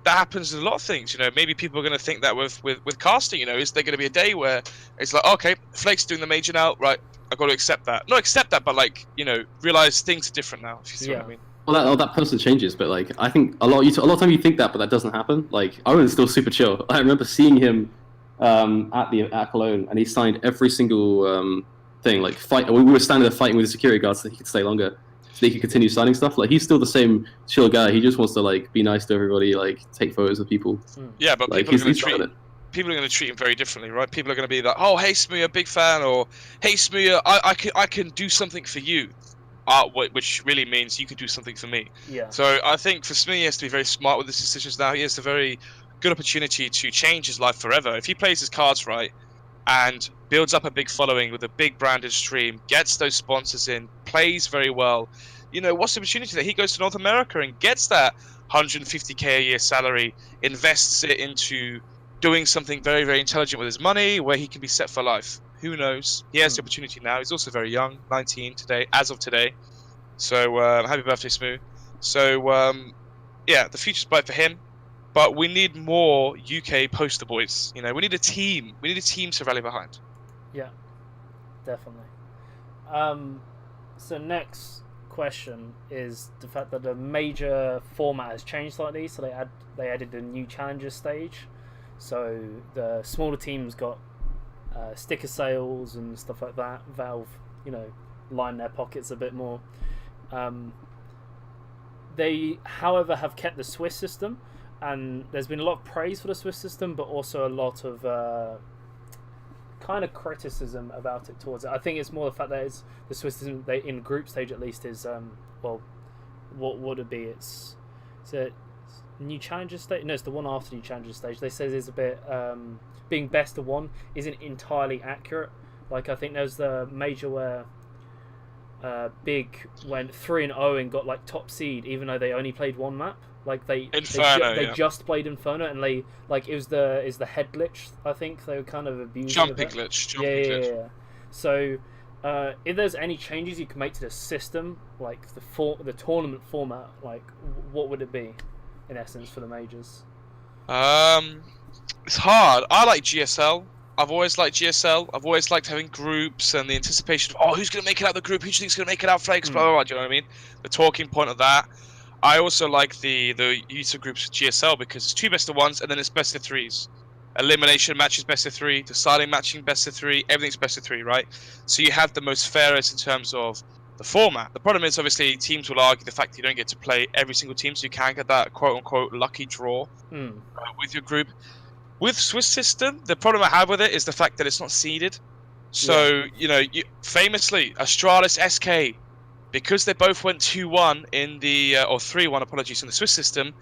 that happens in a lot of things, Maybe people are going to think that with casting, is there going to be a day where it's like, okay, Flake's doing the major now, right, I've got to accept that. Not accept that, but, like, realize things are different now, if you see what I mean. Well, that person changes, but like I think a lot of time you think that, but that doesn't happen. Like Owen's still super chill. I remember seeing him at Cologne, and he signed every single thing. Like we were standing there fighting with the security guards so he could stay longer, so he could continue signing stuff. Like he's still the same chill guy. He just wants to like be nice to everybody, like take photos of people. Yeah, but like, people are going to treat him very differently, right? People are going to be like, oh, hey Smooya, big fan, or hey Smooya, I can do something for you. Which really means you could do something for me. Yeah. So I think for Smooya, he has to be very smart with his decisions now. He has a very good opportunity to change his life forever. If he plays his cards right and builds up a big following with a big branded stream, gets those sponsors in, plays very well, what's the opportunity that he goes to North America and gets that 150k a year salary, invests it into doing something very, very intelligent with his money where he can be set for life. Who knows? He has the opportunity now. He's also very young, 19 today, as of today. So happy birthday, Smoo. So yeah, the future's bright for him. But we need more UK poster boys. We need a team. We need a team to rally behind. Yeah, definitely. So next question is the fact that the major format has changed slightly. So they added a new challenger stage. So the smaller teams got sticker sales and stuff like that. Valve, line their pockets a bit more. They, however, have kept the Swiss system, and there's been a lot of praise for the Swiss system, but also a lot of kind of criticism about it towards it. I think it's more the fact that it's the Swiss system. They, in group stage at least, is what would it be? It's a new challenger stage. No, it's the one after new challenger stage. They say there's a bit. Being best of one isn't entirely accurate. Like I think there's the major where Big went 3-0 and got like top seed, even though they only played one map. Like they just played Inferno, and it was the head glitch. I think they were kind of abusing jumping glitch. Yeah. So if there's any changes you can make to the system, like the tournament format, like what would it be in essence for the majors? It's hard. I like GSL. I've always liked GSL. I've always liked having groups and the anticipation of, who's going to make it out of the group? Who do you think's going to make it out? Flakes, blah, blah, blah. Do you know what I mean? The talking point of that. I also like the user groups of GSL because it's 2 best of 1s and then it's best of 3s. Elimination matches best of 3, deciding matching best of 3, everything's best of 3, right? So you have the most fairest in terms of the format. The problem is obviously teams will argue the fact that you don't get to play every single team, so you can get that quote-unquote lucky draw with your group. With Swiss system, the problem I have with it is the fact that it's not seeded. So, famously, Astralis SK, because they both went 2-1 in the, or 3-1, apologies, in the Swiss system,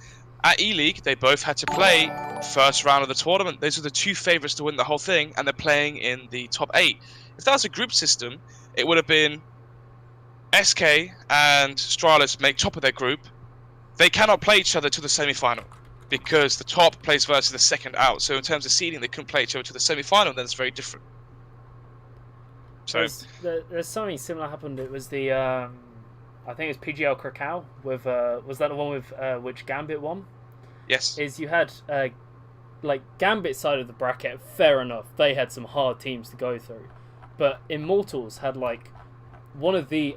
At E-League, they both had to play first round of the tournament. Those are the two favourites to win the whole thing, and they're playing in the top 8. If that was a group system, it would have been SK and Stralis make top of their group. They cannot play each other to the semi-final because the top plays versus the second out. So in terms of seeding, they couldn't play each other to the semi-final, and then it's very different. So there's something similar happened. It was the I think it was PGL Krakow with was that the one with which Gambit won? Yes. Is you had like Gambit side of the bracket. Fair enough, they had some hard teams to go through, but Immortals had like one of the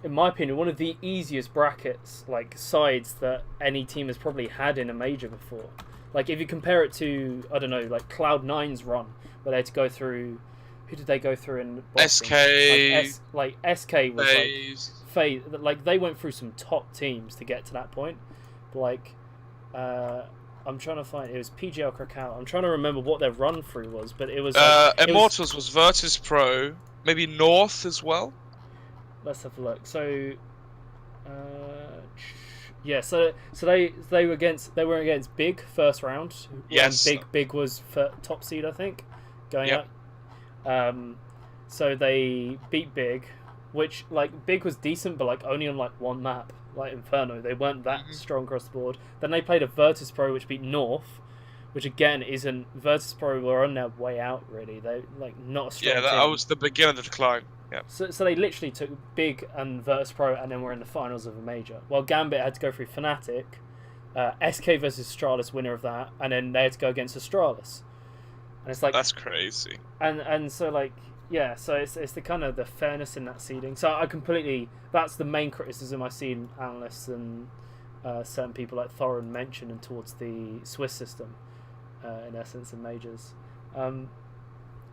in my opinion, one of the easiest brackets, like sides that any team has probably had in a major before. Like if you compare it to, I don't know, like Cloud9's run, where they had to go through. Who did they go through in Boston? SK. Like SK was FaZe. FaZe. Like they went through some top teams to get to that point. But like, I'm trying to find. It was PGL Krakow. I'm trying to remember what their run through was, but it was. Immortals was Virtus Pro, maybe North as well. Let's have a look. So, yeah. So they were against Big first round. Yes. Big was for top seed, I think, going Yep. up. So they beat Big, which like Big was decent, but like only on like one map, like Inferno. They weren't that strong across the board. Then they played a Virtus Pro, which beat North, which again isn't. Virtus Pro were on their way out. Really, they like not a strong. Yeah, that was the beginning of the decline. Yeah. So they literally took Big and Virtus Pro, and then were in the finals of a major. While Gambit had to go through Fnatic, SK versus Astralis, winner of that, and then they had to go against Astralis. And it's like that's crazy. And so like yeah, so it's the kind of the fairness in that seeding. So I completely, that's the main criticism I see in analysts and certain people like Thorin mention and towards the Swiss system, in essence, in majors.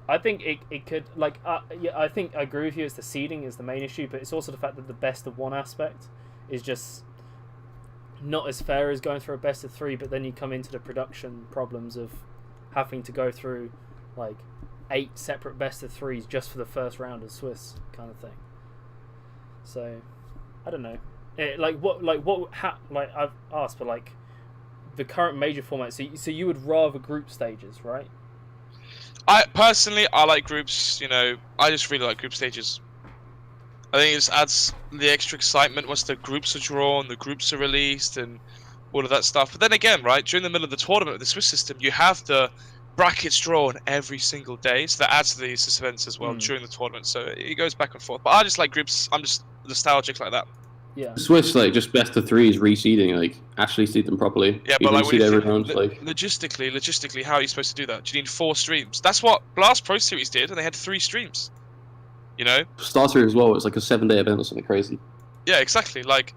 I think it could like yeah, I think I agree with you. It's the seeding is the main issue, but it's also the fact that the best of one aspect is just not as fair as going through a best of 3. But then you come into the production problems of having to go through like 8 separate best of 3s just for the first round of Swiss kind of thing. So I don't know. I've asked, but like the current major format. So you would rather group stages, right? I personally, I like groups. You know, I just really like group stages. I think it just adds the extra excitement once the groups are drawn, the groups are released, and all of that stuff. But then again, right, during the middle of the tournament with the Swiss system, you have the brackets drawn every single day, so that adds to the suspense as well during the tournament. So it goes back and forth. But I just like groups. I'm just nostalgic like that. Yeah. Swiss like just best of 3s reseeding, like actually seed them properly. Yeah, you but like seed every round, like logistically, how are you supposed to do that? Do you need 4 streams? That's what Blast Pro Series did, and they had 3 streams. You know, Starter as well. It's like a 7-day event or something crazy. Yeah, exactly. Like,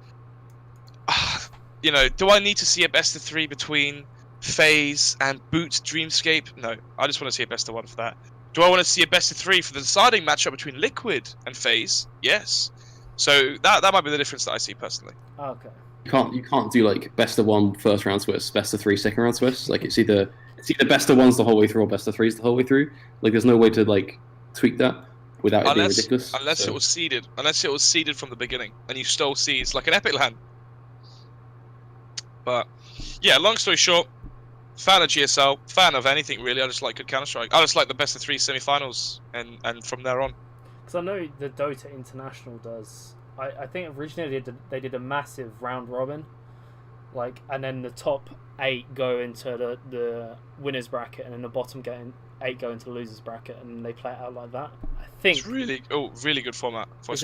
you know, do I need to see a best of 3 between FaZe and Boot Dreamscape? No, I just want to see a best of 1 for that. Do I want to see a best of 3 for the deciding matchup between Liquid and FaZe? Yes. So that might be the difference that I see personally. Okay. You can't do like best of 1 first round Swiss, best of 3 second round Swiss. Like it's either best of 1s the whole way through or best of 3s the whole way through. Like there's no way to like tweak that without it being ridiculous. Unless it was seeded. Unless it was seeded from the beginning and you stole seeds like an Epic LAN. But yeah, long story short, fan of GSL, fan of anything really. I just like good Counter-Strike. I just like the best of 3 semi-finals and from there on. Because I know the Dota International does. I think originally they did a massive round robin, like, and then the top 8 go into the winners bracket, and then the bottom 8 go into the losers bracket, and they play it out like that. I think it's really good format. It's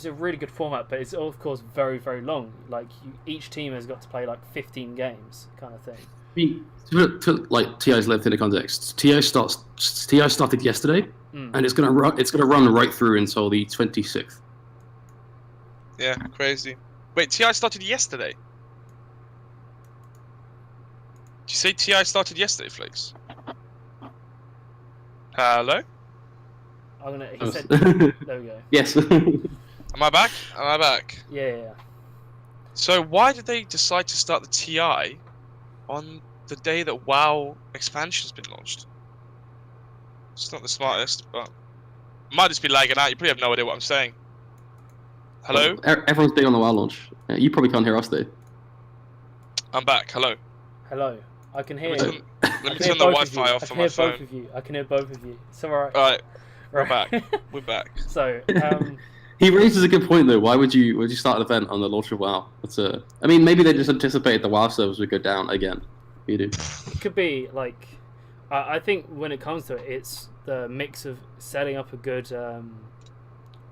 a really good format, but it's of course very, very long. Like each team has got to play like 15 games, kind of thing. I mean, to like TI's length in the context, TI started yesterday, and it's gonna run right through until the 26th. Yeah, crazy. Wait, TI started yesterday? Did you say TI started yesterday, Flakes? Hello? He said, there we go. Yes. Am I back? Am I back? Yeah. So why did they decide to start the TI on the day that WoW expansion's been launched? It's not the smartest, but it might just be lagging out. You probably have no idea what I'm saying. Hello? Everyone's big on the WoW launch. You probably can't hear us though. I'm back. Hello. Hello. I can hear. Let me I can turn hear the both of you. Wi-Fi I off can on hear my phone. both of you. I can hear both of you. It's alright. All right, we're Right. back. We're back. So, He raises a good point though. Why would you start an event on the launch of WoW? I mean, maybe they just anticipated the WoW servers would go down again. You do. it could be like, I think when it comes to it, it's the mix of setting up a good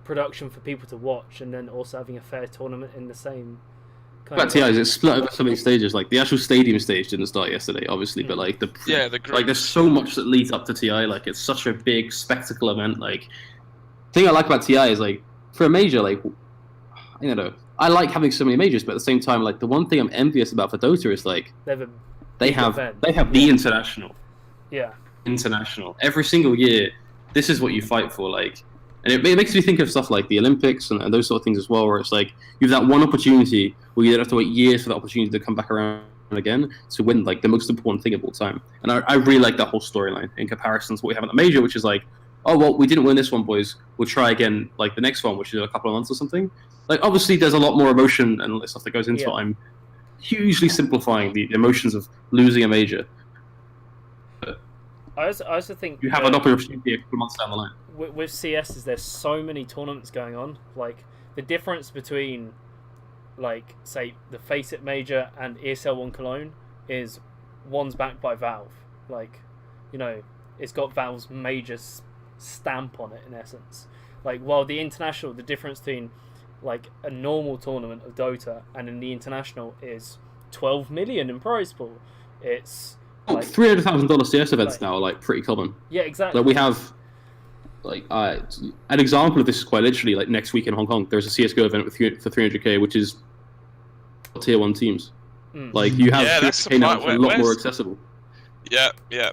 production for people to watch, and then also having a fair tournament in the same. But TI is it's split over so many stages. Like the actual stadium stage didn't start yesterday, obviously, but like the group. there's so much that leads up to TI. Like it's such a big spectacle event. Like the thing I like about TI is like for a major, like I don't know, I like having so many majors, but at the same time, like the one thing I'm envious about for Dota is like they have the international. Yeah. International every single year. This is what you fight for, like. And it makes me think of stuff like the Olympics and those sort of things as well, where it's like you have that one opportunity where you don't have to wait years for that opportunity to come back around again to win like the most important thing of all time. And I really like that whole storyline in comparison to what we have at the major, which is like, oh, well, we didn't win this one, boys. We'll try again like the next one, which is in a couple of months or something. Like, obviously, there's a lot more emotion and all this stuff that goes into it. I'm hugely simplifying the emotions of losing a major. I also think you have an opportunity a couple of months down the line. With CS, is there's so many tournaments going on. Like the difference between, like say the Face It Major and ESL One Cologne is one's backed by Valve. Like, you know, it's got Valve's major stamp on it in essence. Like while the international, the difference between like a normal tournament of Dota and in the international is 12 million in prize pool. It's like $300,000 CS events now are like pretty common. Yeah, exactly. Like we have, like an example of this is quite literally like next week in Hong Kong. There's a CS:GO event for 300k, which is tier 1 teams. Like you have 300k now, a lot more accessible. Yeah,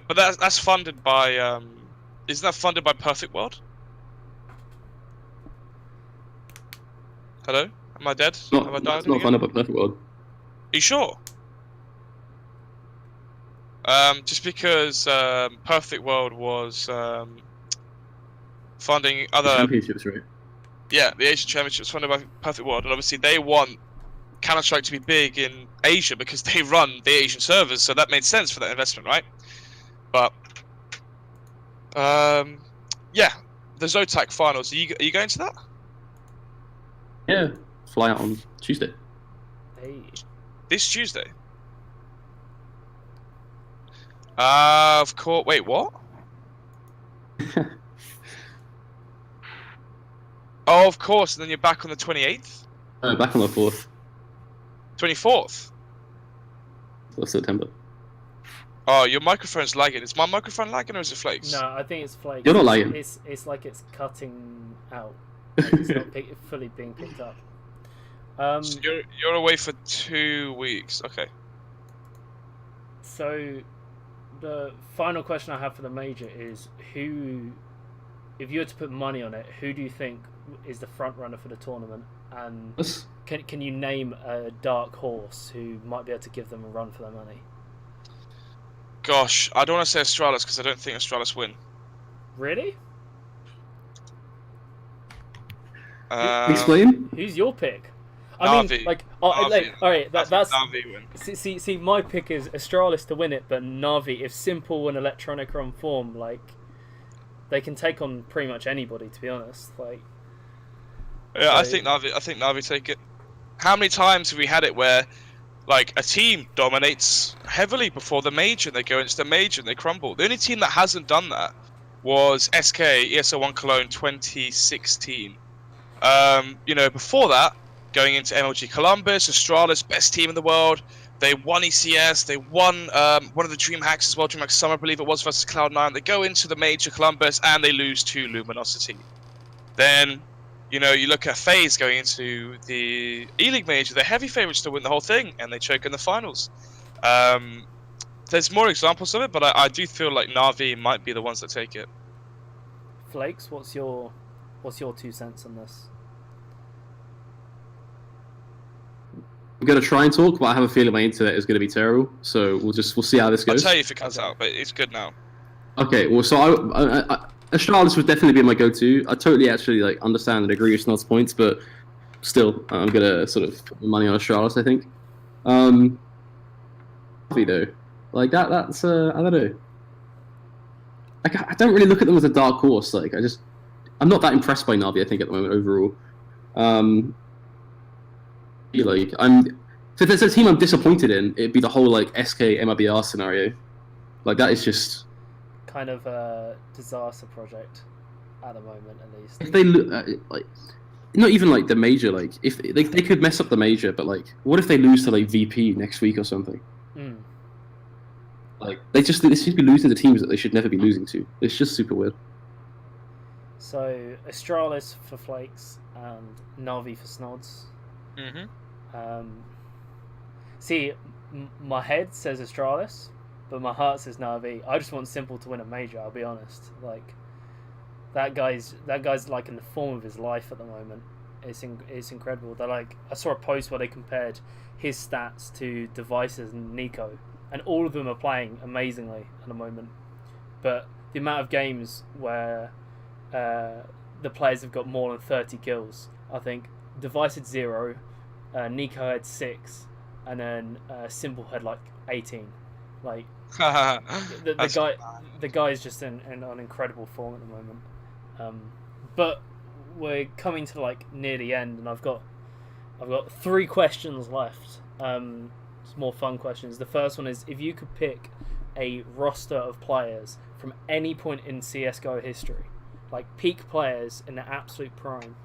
but that's funded by isn't that funded by Perfect World? Hello, am I dead? Have I died? It's not funded by Perfect World. Are you sure? Just because Perfect World was funding other championships, right? Yeah, the Asian Championships funded by Perfect World, and obviously they want Counter-Strike to be big in Asia because they run the Asian servers, so that made sense for that investment, right? But yeah, the Zotac finals. Are you going to that? Yeah, fly out on Tuesday. Hey. This Tuesday. Of course. Wait, what? Oh, of course. And then you're back on the 28th. Back on the 4th. 24th. Of September. Oh, your microphone's lagging. Is my microphone lagging or is it Flakes? No, I think it's Flakes. You're not lagging. It's like it's cutting out. Like it's not fully being picked up. So you're away for 2 weeks. Okay. So, the final question I have for the major is who, if you were to put money on it, who do you think is the front runner for the tournament? And can you name a dark horse who might be able to give them a run for their money? Gosh, I don't want to say Astralis because I don't think Astralis win. Really? Explain. Who's your pick? Na'Vi. I mean, like, all right, that's Na'Vi win. See, my pick is Astralis to win it, but Na'Vi, if Simple and Electronic are on form, like, they can take on pretty much anybody. To be honest, like. Yeah, so... I think Na'Vi take it. How many times have we had it where, like, a team dominates heavily before the major, and they go into the major and they crumble? The only team that hasn't done that was SK ESL One Cologne 2016. You know, before that, going into MLG Columbus, Astralis, best team in the world. They won ECS. They won one of the DreamHacks as well, DreamHack Summer, I believe it was, versus Cloud9. They go into the major Columbus and they lose to Luminosity. Then, you know, you look at FaZe going into the E-League major. They're heavy favourites to win the whole thing, and they choke in the finals. There's more examples of it, but I do feel like Na'Vi might be the ones that take it. Flakes, what's your 2 cents on this? I'm gonna try and talk, but I have a feeling my internet is gonna be terrible. So we'll see how this goes. I'll tell you if it cuts out, but it's good now. Okay, well, so Astralis would definitely be my go-to. I totally actually like understand and agree with Snod's points, but still, I'm gonna sort of put my money on Astralis, I think. though. Like that's I don't know. Like I don't really look at them as a dark horse. Like I'm not that impressed by Navi. I think at the moment overall. Like if there's a team I'm disappointed in, it'd be the whole like SK MIBR scenario. Like that is just kind of a disaster project at the moment, at least. If they like, not even like the major. Like if they could mess up the major, but like, what if they lose to like VP next week or something? Mm. Like they seem to be losing to teams that they should never be losing to. It's just super weird. So Astralis for Flakes and Navi for Snods. See, my head says Astralis, but my heart says Navi. I just want Simple to win a major. I'll be honest. Like that guy's like in the form of his life at the moment. It's incredible. They're like, I saw a post where they compared his stats to Devices and Nico, and all of them are playing amazingly at the moment. But the amount of games where the players have got more than 30 kills, I think Device had 0, Nico had 6, and then Simple had like 18. Like the guy is just in an incredible form at the moment. But we're coming to like near the end, and I've got 3 questions left. It's more fun questions. The first one is, if you could pick a roster of players from any point in CS:GO history, like peak players in the absolute prime,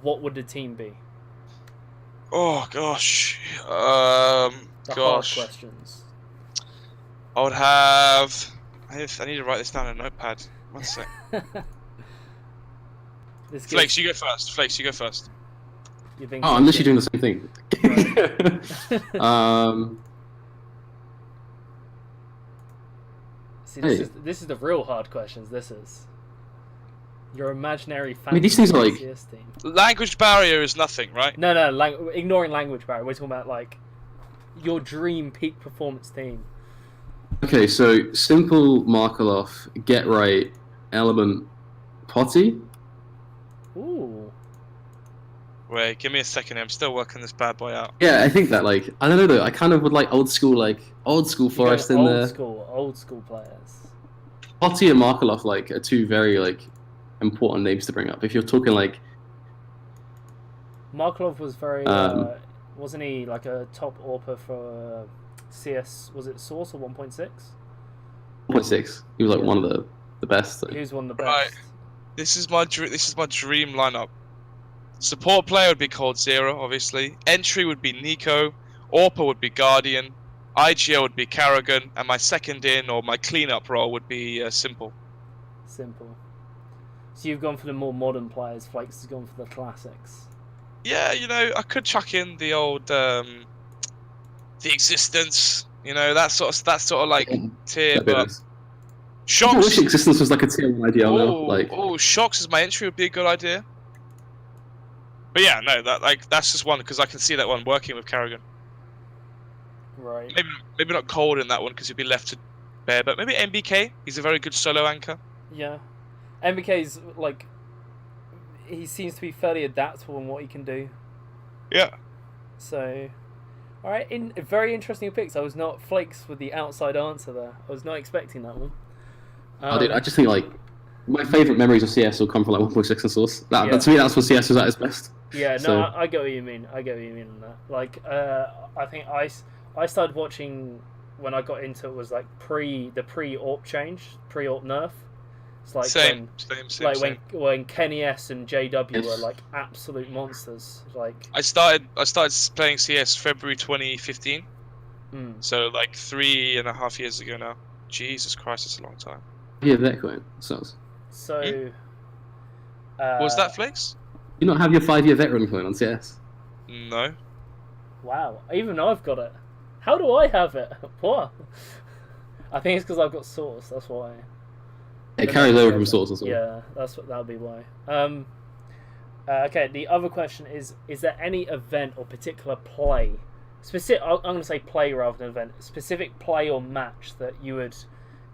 what would the team be? Oh gosh. Hard questions. I would have. I need to write this down on a notepad. One sec. Flakes, you go first. Flakes, you go first. You think I'm literally doing the same thing. See, this is the real hard questions. This is your imaginary fantasy. I mean, these things are like CS team. Language barrier is nothing, right? No. Ignoring language barrier, we're talking about like your dream peak performance team. Okay, so Simple, Markelov, Get Right, Element, Potty. Ooh. Wait, give me a second. I'm still working this bad boy out. Yeah, I think that like I don't know though. I kind of would like old school Forest in there. Old school players. Potty and Markelov like are 2 very like important names to bring up. If you're talking like Markelov was very wasn't he like a top AWPer for CS? Was it Source or 1.6? 1.6. He was like one of the best. He was one of the best. Right. This is my dream lineup. Support player would be Cold Zero, obviously. Entry would be Nico. AWPer would be Guardian. IGL would be Karrigan, and my second in or my cleanup role would be Simple. Simple. So you've gone for the more modern players. Flakes has gone for the classics. Yeah, I could chuck in the old the Existence. That sort of like tier, but Shocks. I wish Existence was like a tier 1 IDL now. Like, Shocks as my entry would be a good idea. But yeah, no, that's just one because I can see that one working with Karrigan. Right. Maybe not Cold in that one because he'd be left to bear, but maybe MBK. He's a very good solo anchor. Yeah, MBK's like he seems to be fairly adaptable in what he can do. Yeah. So, all right, very interesting picks. I was not Flakes with the outside answer there. I was not expecting that one. Dude, I just think like my favourite memories of CS will come from like 1.6 and Source. That to me, that's when CS was at its best. Yeah, no, I get what you mean. I get what you mean on that. Like, I think I started watching when I got into it was like the pre-AWP change, pre-AWP nerf. It's like same. When Kenny S and JW were like absolute monsters. Like I started playing CS February 2015. So like 3.5 years ago now. Jesus Christ, it's a long time. Yeah, that coin sounds. So. Was that Flakes? You not have your 5-year veteran coin on CS? No. Wow, even I've got it. How do I have it? What? I think it's because I've got Source. That's why. It carries over from Source as well. Yeah, that'll be why. Okay, the other question is there any event or particular play, I'm going to say play rather than event, specific play or match that you would,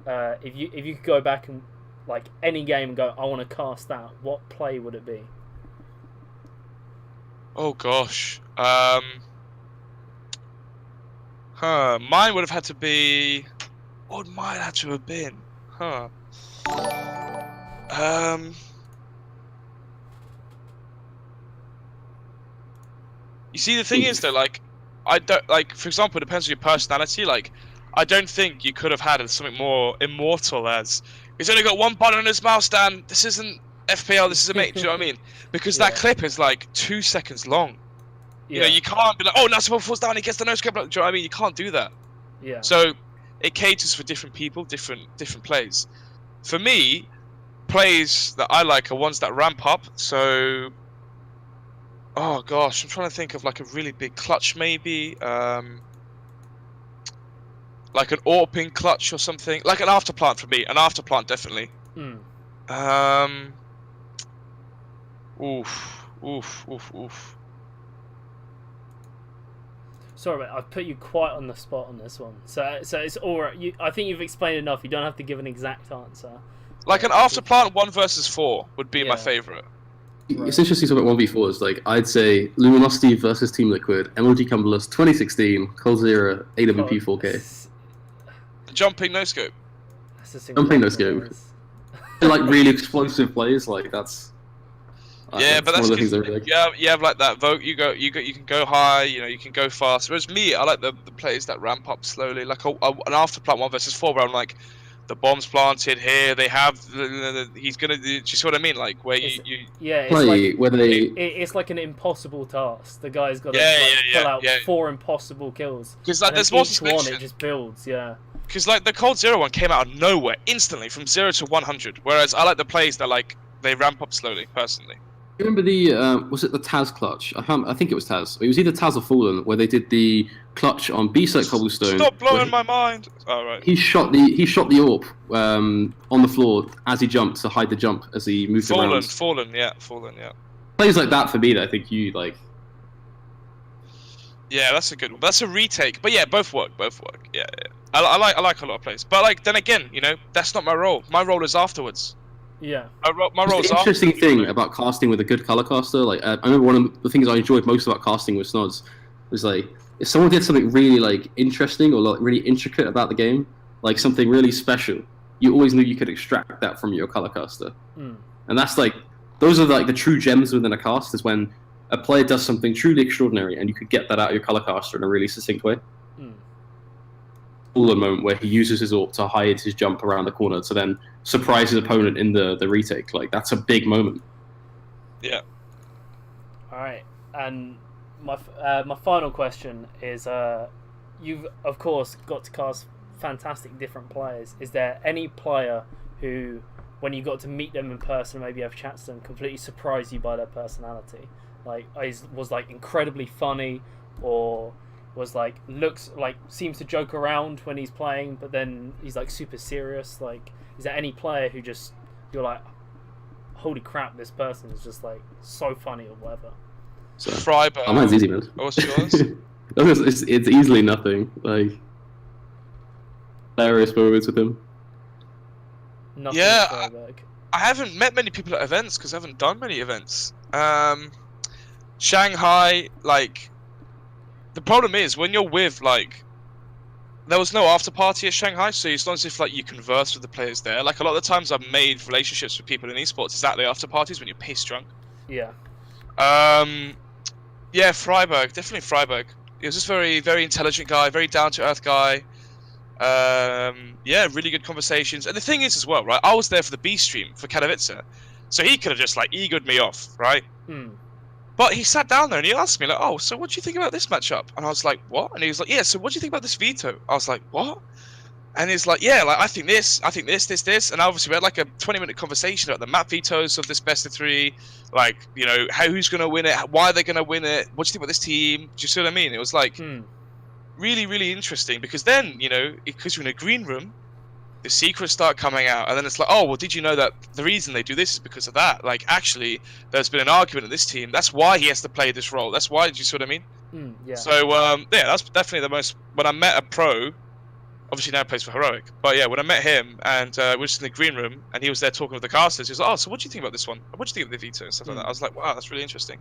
if you could go back and like any game and go, I want to cast that, what play would it be? Oh gosh. Mine would have had to be. What would mine have to have been? You see, the thing is though, like, I don't like. For example, it depends on your personality. Like, I don't think you could have had something more immortal as he's only got one button on his mouse. Dan, this isn't FPL. This is a mate. Do you know what I mean? Because that clip is like 2 seconds long. You know, you can't be like, oh, now someone falls down, he gets the no scope. Do you know what I mean? You can't do that. Yeah. So it caters for different people, different plays. For me, plays that I like are ones that ramp up. So, oh gosh, I'm trying to think of like a really big clutch, maybe. Like an AWP clutch or something. Like an afterplant for me. An afterplant, definitely. Oof. Sorry, mate, I've put you quite on the spot on this one. So it's all right. I think you've explained enough. You don't have to give an exact answer. Like an afterplant 1 versus 4 would be my favourite. Right. It's interesting to talk about 1v4s. Like, I'd say Luminosity versus Team Liquid, MLG Cumberless 2016, Cold Zero, AWP 4K. Jumping no scope. Jumping no scope. Like really explosive plays, like that's. Yeah, but that's one of the things I because really like. you have like that vote. You can go high. You know, you can go fast. Whereas me, I like the plays that ramp up slowly, like an afterplant 1 versus 4, where I'm like, the bomb's planted here. They have. He's gonna. Do you see what I mean? Like where you. Yeah, it's play like whether they. It's like an impossible task. The guy's got to pull out 4 impossible kills. Because like there's more each one, it just builds. Yeah. Because like the Cold Zero one came out of nowhere instantly from 0 to 100. Whereas I like the plays that like they ramp up slowly. Personally. You remember the was it the Taz clutch? I think it was Taz. It was either Taz or Fallen where they did the clutch on B-Site Cobblestone. Stop blowing my mind. Oh, right. He shot the AWP on the floor as he jumped to hide the jump as he moved around. Fallen, yeah. Plays like that for me that I think you like. Yeah, that's a good one. That's a retake, but yeah, both work. Yeah. I like a lot of plays, but like then again, you know, that's not my role. My role is afterwards. Yeah. My role is the interesting thing about casting with a good color caster, like I remember one of the things I enjoyed most about casting with Snods was like if someone did something really like interesting or like really intricate about the game, like something really special, you always knew you could extract that from your color caster. And that's like those are like the true gems within a cast is when a player does something truly extraordinary and you could get that out of your color caster in a really succinct way. The moment where he uses his AWP to hide his jump around the corner to then surprise his opponent in the retake. Like, that's a big moment. Yeah. Alright, and my final question is, you've, of course, got to cast fantastic different players. Is there any player who, when you got to meet them in person, maybe have chats to them, completely surprised you by their personality? Like, was like incredibly funny, or was like seems to joke around when he's playing, but then he's like super serious? Like, is there any player who just you're like, holy crap, this person is just like so funny or whatever? So, Freiburg. Oh, mine's easy, man. What's yours? it's easily nothing. Like, hilarious moments with him. Nothing. Yeah, I haven't met many people at events because I haven't done many events. Shanghai, like. The problem is when you're with like, there was no after party at Shanghai, so it's not as if like you converse with the players there. Like a lot of the times I've made relationships with people in esports is at the after parties when you're piss drunk. Yeah. Yeah, Freiburg, definitely Freiburg. He was just very, very intelligent guy, very down to earth guy. Yeah, really good conversations. And the thing is as well, right? I was there for the B stream for Katowice, so he could have just like egoed me off, right? But he sat down there and he asked me, like, oh, so what do you think about this matchup? And I was like, what? And he was like, yeah, so what do you think about this veto? I was like, what? And he's like, yeah, like, I think this. And obviously we had like a 20-minute conversation about the map vetoes of this best of 3, like, you know, who's going to win it, why they're going to win it, what do you think about this team? Do you see what I mean? It was like really, really interesting because then, you know, because you're in a green room, the secrets start coming out, and then it's like, oh, well, did you know that the reason they do this is because of that? Like, actually, there's been an argument in this team. That's why he has to play this role. That's why. Do you see what I mean? Yeah. So, yeah, that's definitely the most. When I met a pro, obviously now he plays for Heroic, but yeah, when I met him and we were just in the green room, and he was there talking with the casters, he was like, oh, so what do you think about this one? What do you think of the veto and stuff like that? I was like, wow, that's really interesting.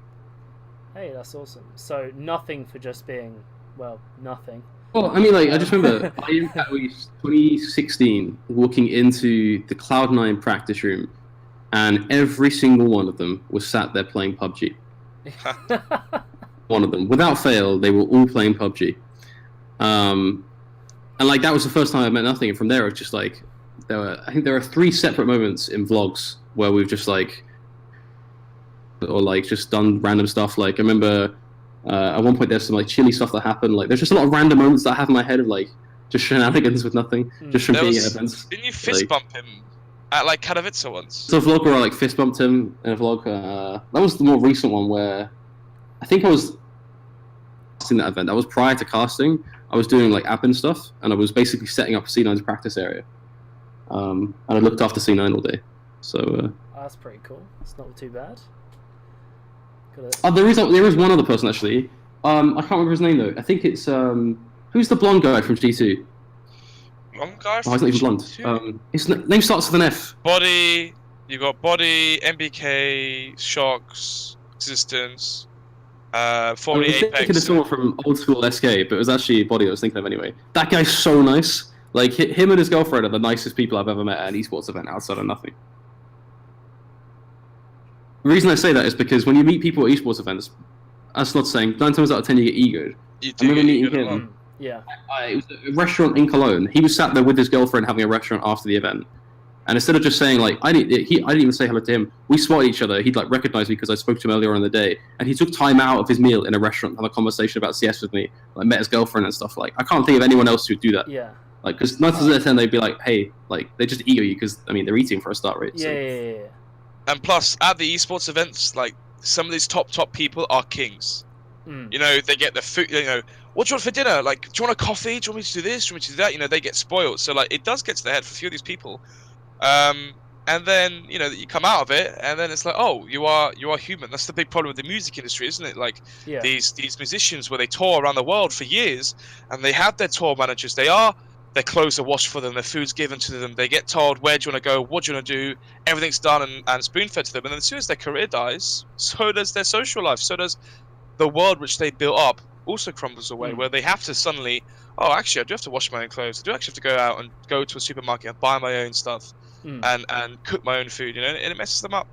Hey, that's awesome. So nothing for just being well, nothing. Well, I mean, like, I just remember I am at least 2016 walking into the Cloud9 practice room, and every single one of them was sat there playing PUBG. One of them, without fail, they were all playing PUBG. And like that was the first time I met nothing. And from there, it was just like I think there are 3 separate moments in vlogs where we've just like, or like just done random stuff. Like I remember. At one point, there's some like chilly stuff that happened. Like, there's just a lot of random moments that I have in my head of like just shenanigans with nothing, just from being at events. Didn't you fist bump him at like Katowice once? So a vlog where I like fist bumped him in a vlog. That was the more recent one where I think I was casting that event. That was prior to casting. I was doing like admin stuff, and I was basically setting up C9's practice area. And I looked after C9 all day. So that's pretty cool. It's not too bad. There is one other person actually. I can't remember his name though. I think it's who's the blonde guy from G2? Blonde guy? Oh, he's not even blonde. His name starts with an F. Body. You got Body, MBK, Shocks, Existence, 40 I was Apex. thinking of someone from old school SK, but it was actually Body I was thinking of anyway. That guy's so nice. Like him and his girlfriend are the nicest people I've ever met at an esports event outside of nothing. The reason I say that is because when you meet people at esports events, that's not saying 9 times out of 10 you get egoed. You I remember meeting him. Yeah. It was a restaurant in Cologne. He was sat there with his girlfriend having a restaurant after the event, and instead of just saying like I didn't even say hello to him. We spotted each other. He'd like recognized me because I spoke to him earlier in the day, and he took time out of his meal in a restaurant to have a conversation about CS with me. Like met his girlfriend and stuff. Like I can't think of anyone else who'd do that. Yeah. Like because 9 times out of 10 they'd be like, hey, like they just ego you because I mean they're eating for a start, right? Yeah, So. yeah. And plus, at the esports events, like some of these top people are kings. You know, they get the food. You know, what do you want for dinner? Like, do you want a coffee? Do you want me to do this? Do you want me to do that? You know, they get spoiled. So like, it does get to the head for a few of these people. And then you know that you come out of it, and then it's like, oh, you are human. That's the big problem with the music industry, isn't it? Like these musicians where they tour around the world for years, and they have their tour managers. Their clothes are washed for them, their food's given to them, they get told where do you want to go, what do you want to do, everything's done and spoon-fed to them, and then as soon as their career dies, so does their social life, so does the world which they built up also crumbles away, where they have to suddenly, oh actually I do have to wash my own clothes, I do actually have to go out and go to a supermarket and buy my own stuff, and cook my own food, you know, and it messes them up.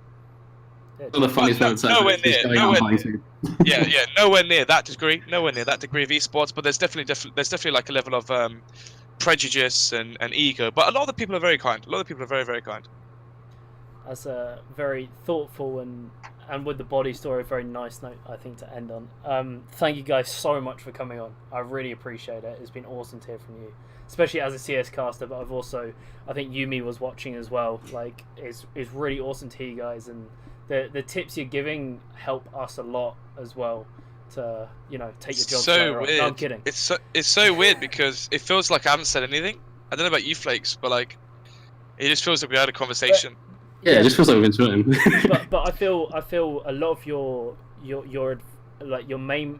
One of the funniest moments nowhere near that degree of esports, but there's definitely like a level of prejudice and ego, but a lot of the people are very kind. A lot of the people are very, very kind. That's a very thoughtful and with the Body story, a very nice note, I think, to end on. Thank you guys so much for coming on. I really appreciate it. It's been awesome to hear from you, especially as a CS caster, but I think Yumi was watching as well. Like, it's really awesome to hear you guys, and the tips you're giving help us a lot as well. To take your job. So weird. No, I'm kidding. It's so weird because it feels like I haven't said anything. I don't know about you, Flakes, but like, it just feels like we had a conversation. It just feels like we've been sweating. but I feel a lot of your like your main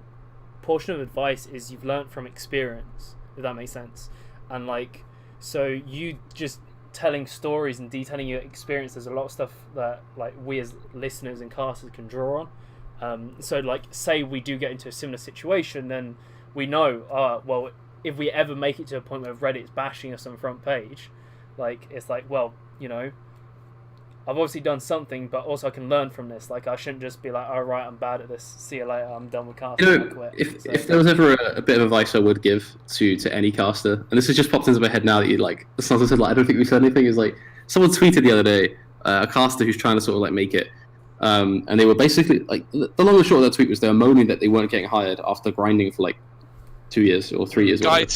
portion of advice is you've learned from experience, if that makes sense, and like so you just telling stories and detailing your experience. There's a lot of stuff that like we as listeners and casters can draw on. So like say we do get into a similar situation, then we know well, if we ever make it to a point where Reddit's bashing us on the front page, like it's like, well, I've obviously done something, but also I can learn from this. Like I shouldn't just be like, all right, I'm bad at this, see you later, I'm done with casting, I quit. If there was ever a bit of advice I would give to any caster, and this has just popped into my head now that you like, someone said like, I don't think we said anything, is like someone tweeted the other day, a caster who's trying to sort of like make it. And they were basically like the long and short of that tweet was they were moaning that they weren't getting hired after grinding for like 2 years or 3 years. Guy I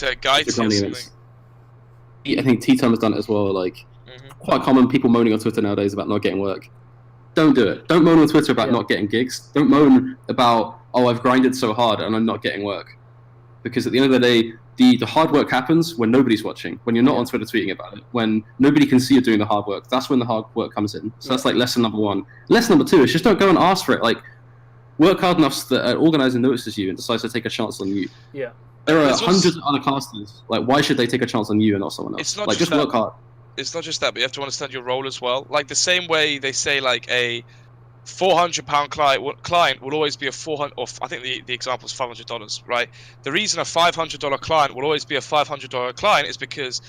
think T-Tom has done it as well. Like quite common, people moaning on Twitter nowadays about not getting work. Don't do it. Don't moan on Twitter about not getting gigs. Don't moan about, oh, I've grinded so hard and I'm not getting work. Because at the end of the day, the hard work happens when nobody's watching, when you're not on Twitter tweeting about it, when nobody can see you doing the hard work. That's when the hard work comes in. So that's like lesson number 1. Lesson number 2 is just don't go and ask for it. Like, work hard enough so that an organizer notices you and decides to take a chance on you. Yeah. There are hundreds of other casters. Like, why should they take a chance on you and not someone else? It's not like, just work hard. It's not just that, but you have to understand your role as well. Like the same way they say like a £400 client will always be a 400, or I think the example is $500, right? The reason a $500 client will always be a $500 client is because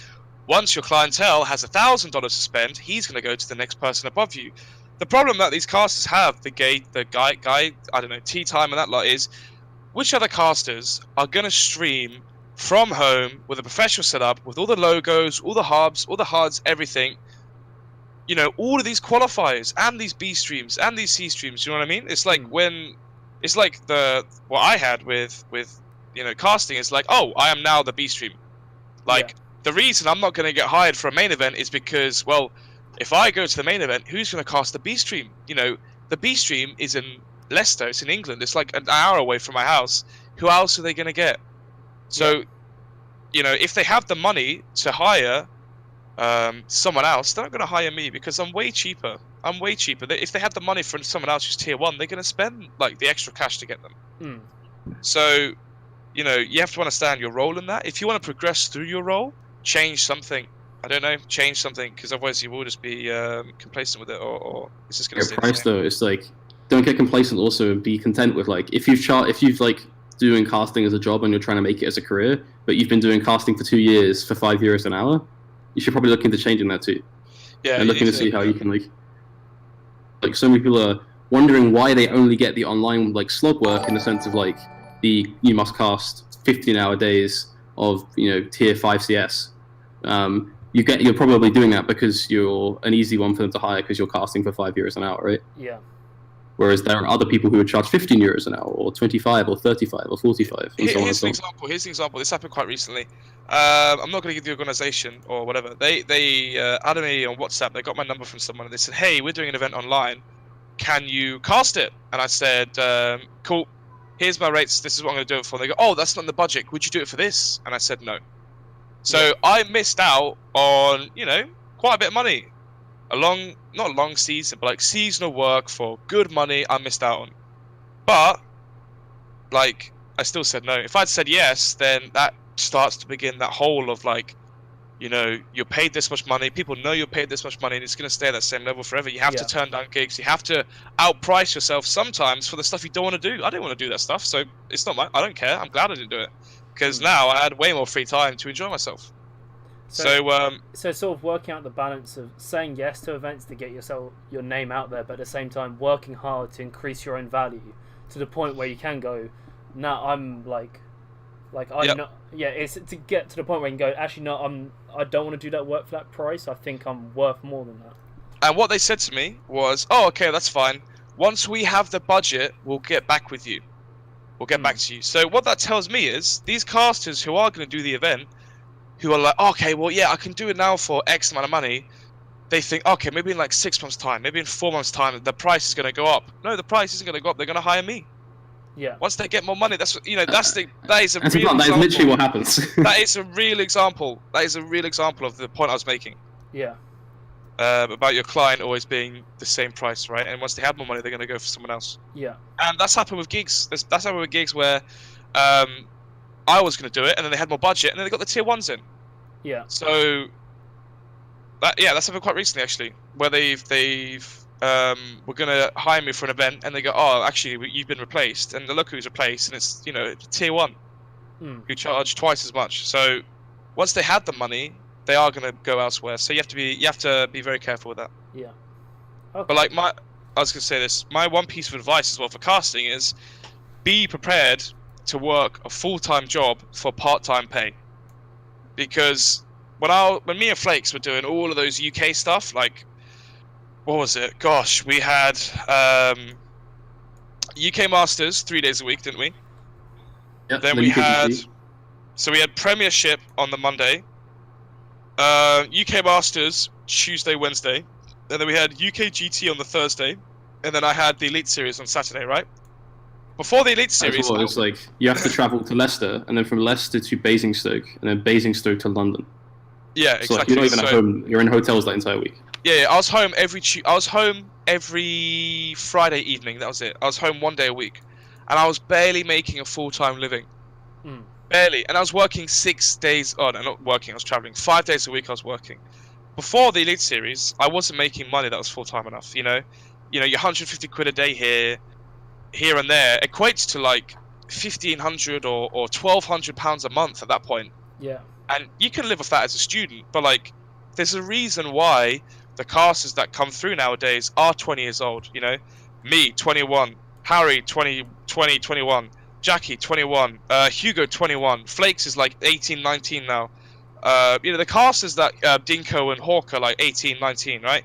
once your clientele has $1,000 to spend, he's going to go to the next person above you. The problem that these casters have, the guy, I don't know, tea time and that lot, is which other casters are going to stream from home with a professional setup, with all the logos, all the hubs, all the HUDs, everything. You know, all of these qualifiers and these B streams and these C streams. You know what I mean? It's like it's like what I had with casting is like, oh, I am now the B stream. Like the reason I'm not going to get hired for a main event is because, well, if I go to the main event, who's going to cast the B stream? You know, the B stream is in Leicester. It's in England. It's like an hour away from my house. Who else are they going to get? So, you know, if they have the money to hire someone else, they're not going to hire me because I'm way cheaper. If they had the money for someone else who's tier 1, they're going to spend like the extra cash to get them. So, you know, you have to understand your role in that. If you want to progress through your role, change something. I don't know, change something, because otherwise you will just be complacent with it, or it's just going to stay price though. It's like, don't get complacent. Also, be content with like if you've like doing casting as a job and you're trying to make it as a career, but you've been doing casting for 2 years for €5 an hour. You should probably look into changing that too. Yeah, and looking to see how you can like so many people are wondering why they only get the online like slog work, in the sense of like you must cast 15-hour days of, you know, tier 5 CS. You're probably doing that because you're an easy one for them to hire because you're casting for €5 an hour, right? Yeah. Whereas there are other people who would charge €15 an hour, or 25, or 35, or 45. Here's an example. This happened quite recently. I'm not going to give the organization or whatever. They added me on WhatsApp. They got my number from someone, and they said, "Hey, we're doing an event online. Can you cast it?" And I said, "Cool. Here's my rates. This is what I'm going to do it for." They go, "Oh, that's not in the budget. Would you do it for this?" And I said, "No." So I missed out on, you know, quite a bit of money. Not a long season, but like seasonal work for good money I missed out on. But, like, I still said no. If I'd said yes, then that starts to begin that hole of like, you know, you're paid this much money, people know you're paid this much money, and it's going to stay at that same level forever. You have to turn down gigs, you have to outprice yourself sometimes for the stuff you don't want to do. I didn't want to do that stuff, so it's not I don't care. I'm glad I didn't do it, because now I had way more free time to enjoy myself. So sort of working out the balance of saying yes to events to get your name out there, but at the same time working hard to increase your own value to the point where you can go, no, I'm like I'm not. Yeah, it's to get to the point where you can go, actually, no, I don't want to do that work for that price. I think I'm worth more than that. And what they said to me was, "Oh, okay, that's fine. Once we have the budget, we'll get back with you. We'll get back to you." So what that tells me is these casters who are going to do the event, who are like, "Okay, well, yeah, I can do it now for X amount of money," they think, okay, maybe in like 6 months' time, maybe in 4 months' time, the price is going to go up. No, the price isn't going to go up. They're going to hire me. Yeah. Once they get more money, that is a real example. That is literally what happens. That is a real example. That is a real example of the point I was making. Yeah. About your client always being the same price, right? And once they have more money, they're going to go for someone else. Yeah. And that's happened with gigs. That's happened with gigs where I was going to do it, and then they had more budget, and then they got the tier 1s in. Yeah. So that's happened quite recently, actually, where they've were going to hire me for an event, and they go, "Oh, actually, you've been replaced," and look who's replaced, and it's, you know, tier 1 who charge twice as much. So once they had the money, they are going to go elsewhere. So you have to be very careful with that. Yeah. Okay. But like I was going to say this. My one piece of advice as well for casting is be prepared to work a full-time job for part-time pay. Because when me and Flakes were doing all of those UK stuff, like, what was it? Gosh, we had UK Masters 3 days a week, didn't we? Yep, then we had Premiership on the Monday, UK Masters Tuesday, Wednesday, and then we had UK GT on the Thursday, and then I had the Elite Series on Saturday, right? Before the Elite Series, it's like you have to travel to Leicester, and then from Leicester to Basingstoke, and then Basingstoke to London. Yeah, so exactly. Like, you're not even at home. You're in hotels that entire week. Yeah, I was home every Friday evening. That was it. I was home 1 day a week, and I was barely making a full-time living. Barely. And I was working 6 days. Oh no, not working. I was traveling 5 days a week. I was working. Before the Elite Series, I wasn't making money that was full-time enough. You know, you know, your 150 quid a day here and there equates to like 1,500 or 1,200 pounds a month at that point. Yeah. And you can live off that as a student, but like, there's a reason why the casters that come through nowadays are 20 years old. You know, me 21, Harry 21, Jackie 21, Hugo 21, Flakes is like 18, 19 now. You know, the casters that Dinko and Hawk are like 18, 19, right?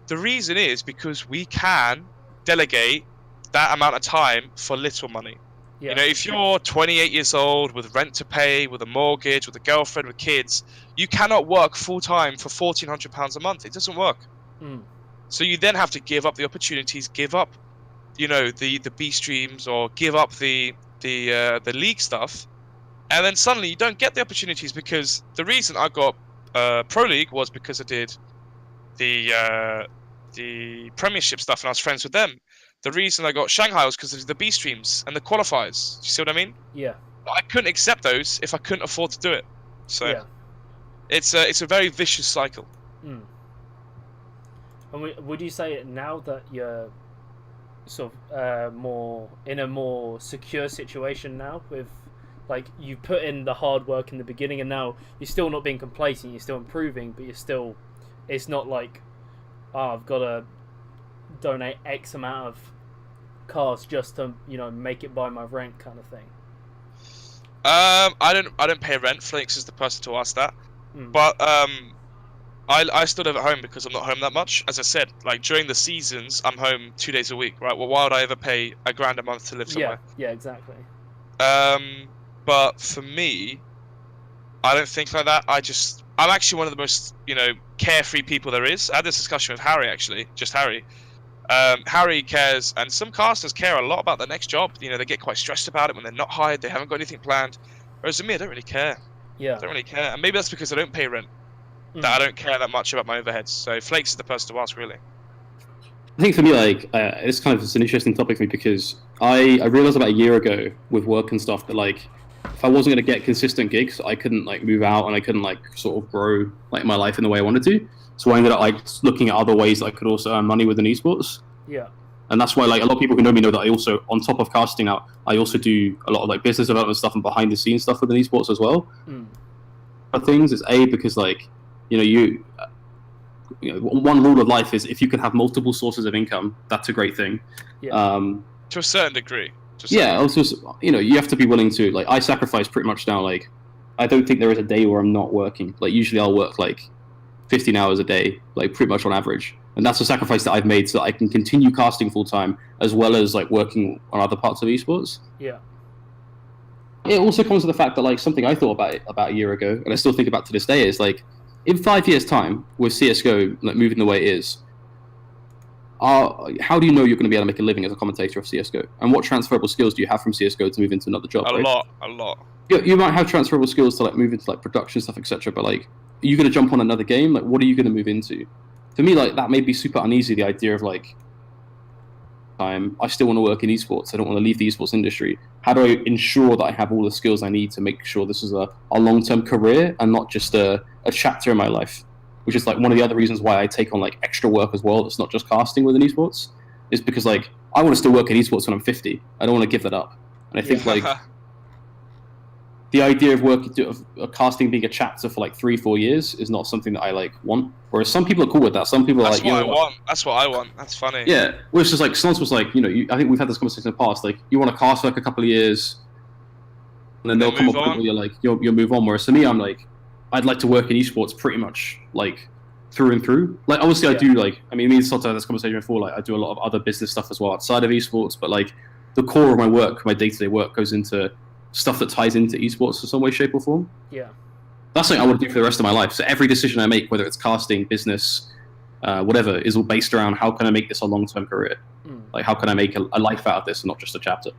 The reason is because we can delegate that amount of time for little money. Yeah. You know, if you're 28 years old with rent to pay, with a mortgage, with a girlfriend, with kids, you cannot work full time for £1,400 a month. It doesn't work. So you then have to give up the opportunities, give up, you know, the B streams, or give up the league stuff, and then suddenly you don't get the opportunities. Because the reason I got Pro League was because I did the Premiership stuff and I was friends with them. The reason I got Shanghai was because of the B streams and the qualifiers. Do you see what I mean? Yeah. But I couldn't accept those if I couldn't afford to do it. So yeah. it's a very vicious cycle. And would you say now that you're sort of more in a more secure situation now, with like you put in the hard work in the beginning and now you're still not being complacent, you're still improving, but it's not like, oh, I've got to donate X amount of cars just to, you know, make it by my rent kind of thing? I don't pay rent. Flakes is the person to ask that. But I still live at home because I'm not home that much. As I said, like during the seasons, I'm home 2 days a week, right? Well, why would I ever pay £1,000 a month to live somewhere? Yeah, exactly. But for me, I don't think like that. I'm actually one of the most, you know, carefree people there is. I had this discussion with Harry, actually, just Harry. Harry cares, and some casters care a lot about their next job. You know, they get quite stressed about it when they're not hired, they haven't got anything planned. Whereas with me, I don't really care. Yeah. I don't really care. And maybe that's because I don't pay rent, that I don't care that much about my overheads. So Flakes is the person to ask, really. I think for me, like, it's kind of an interesting topic for me because I realized about a year ago with work and stuff that, like, if I wasn't going to get consistent gigs, I couldn't, like, move out and I couldn't, like, sort of grow, like, my life in the way I wanted to. So I ended up, like, looking at other ways that I could also earn money within esports. Yeah. And that's why, like, a lot of people who know me know that I also, on top of casting now, I also do a lot of, like, business development stuff and behind the scenes stuff within esports as well. But things is because, like, you know, one rule of life is if you can have multiple sources of income, that's a great thing. Yeah. To a certain degree. Also, you know, you have to be willing to, like, I sacrifice pretty much now. Like, I don't think there is a day where I'm not working. Like, usually I'll work like 15 hours a day, like, pretty much on average. And that's a sacrifice that I've made so that I can continue casting full time as well as, like, working on other parts of esports. Yeah. It also comes to the fact that, like, something I thought about a year ago, and I still think about to this day, is like, in 5 years' time, with CS:GO, like, moving the way it is, how do you know you're going to be able to make a living as a commentator of CS:GO? And what transferable skills do you have from CS:GO to move into another job? A lot. You might have transferable skills to, like, move into, like, production stuff, etc. But, like, are you going to jump on another game? Like, what are you going to move into? For me, like, that made me super uneasy. The idea of, like, I still want to work in esports. I don't want to leave the esports industry. How do I ensure that I have all the skills I need to make sure this is a long-term career and not just a chapter in my life? Which is, like, one of the other reasons why I take on, like, extra work as well. That's not just casting within esports, is because, like, I want to still work in esports when I'm 50. I don't want to give that up. And I think like the idea of casting being a chapter for like 3-4 years is not something that I, like, want. Whereas some people are cool with that. Some people are like, what I want. That's what I want. That's funny. Yeah, which is like, Slants was like, you know, I think we've had this conversation in the past. Like, you want to cast for like a couple of years, and then there'll come a point where you're like, you'll move on. Whereas for me, I'm like, I'd like to work in esports pretty much like through and through. Like, obviously, I do, like, I mean, me and Slants had this conversation before. Like, I do a lot of other business stuff as well outside of esports, but like the core of my work, my day-to-day work, goes into stuff that ties into esports in some way, shape, or form. Yeah. That's something I want to do for the rest of my life. So every decision I make, whether it's casting, business, whatever, is all based around how can I make this a long-term career? Like, how can I make a life out of this and not just a chapter?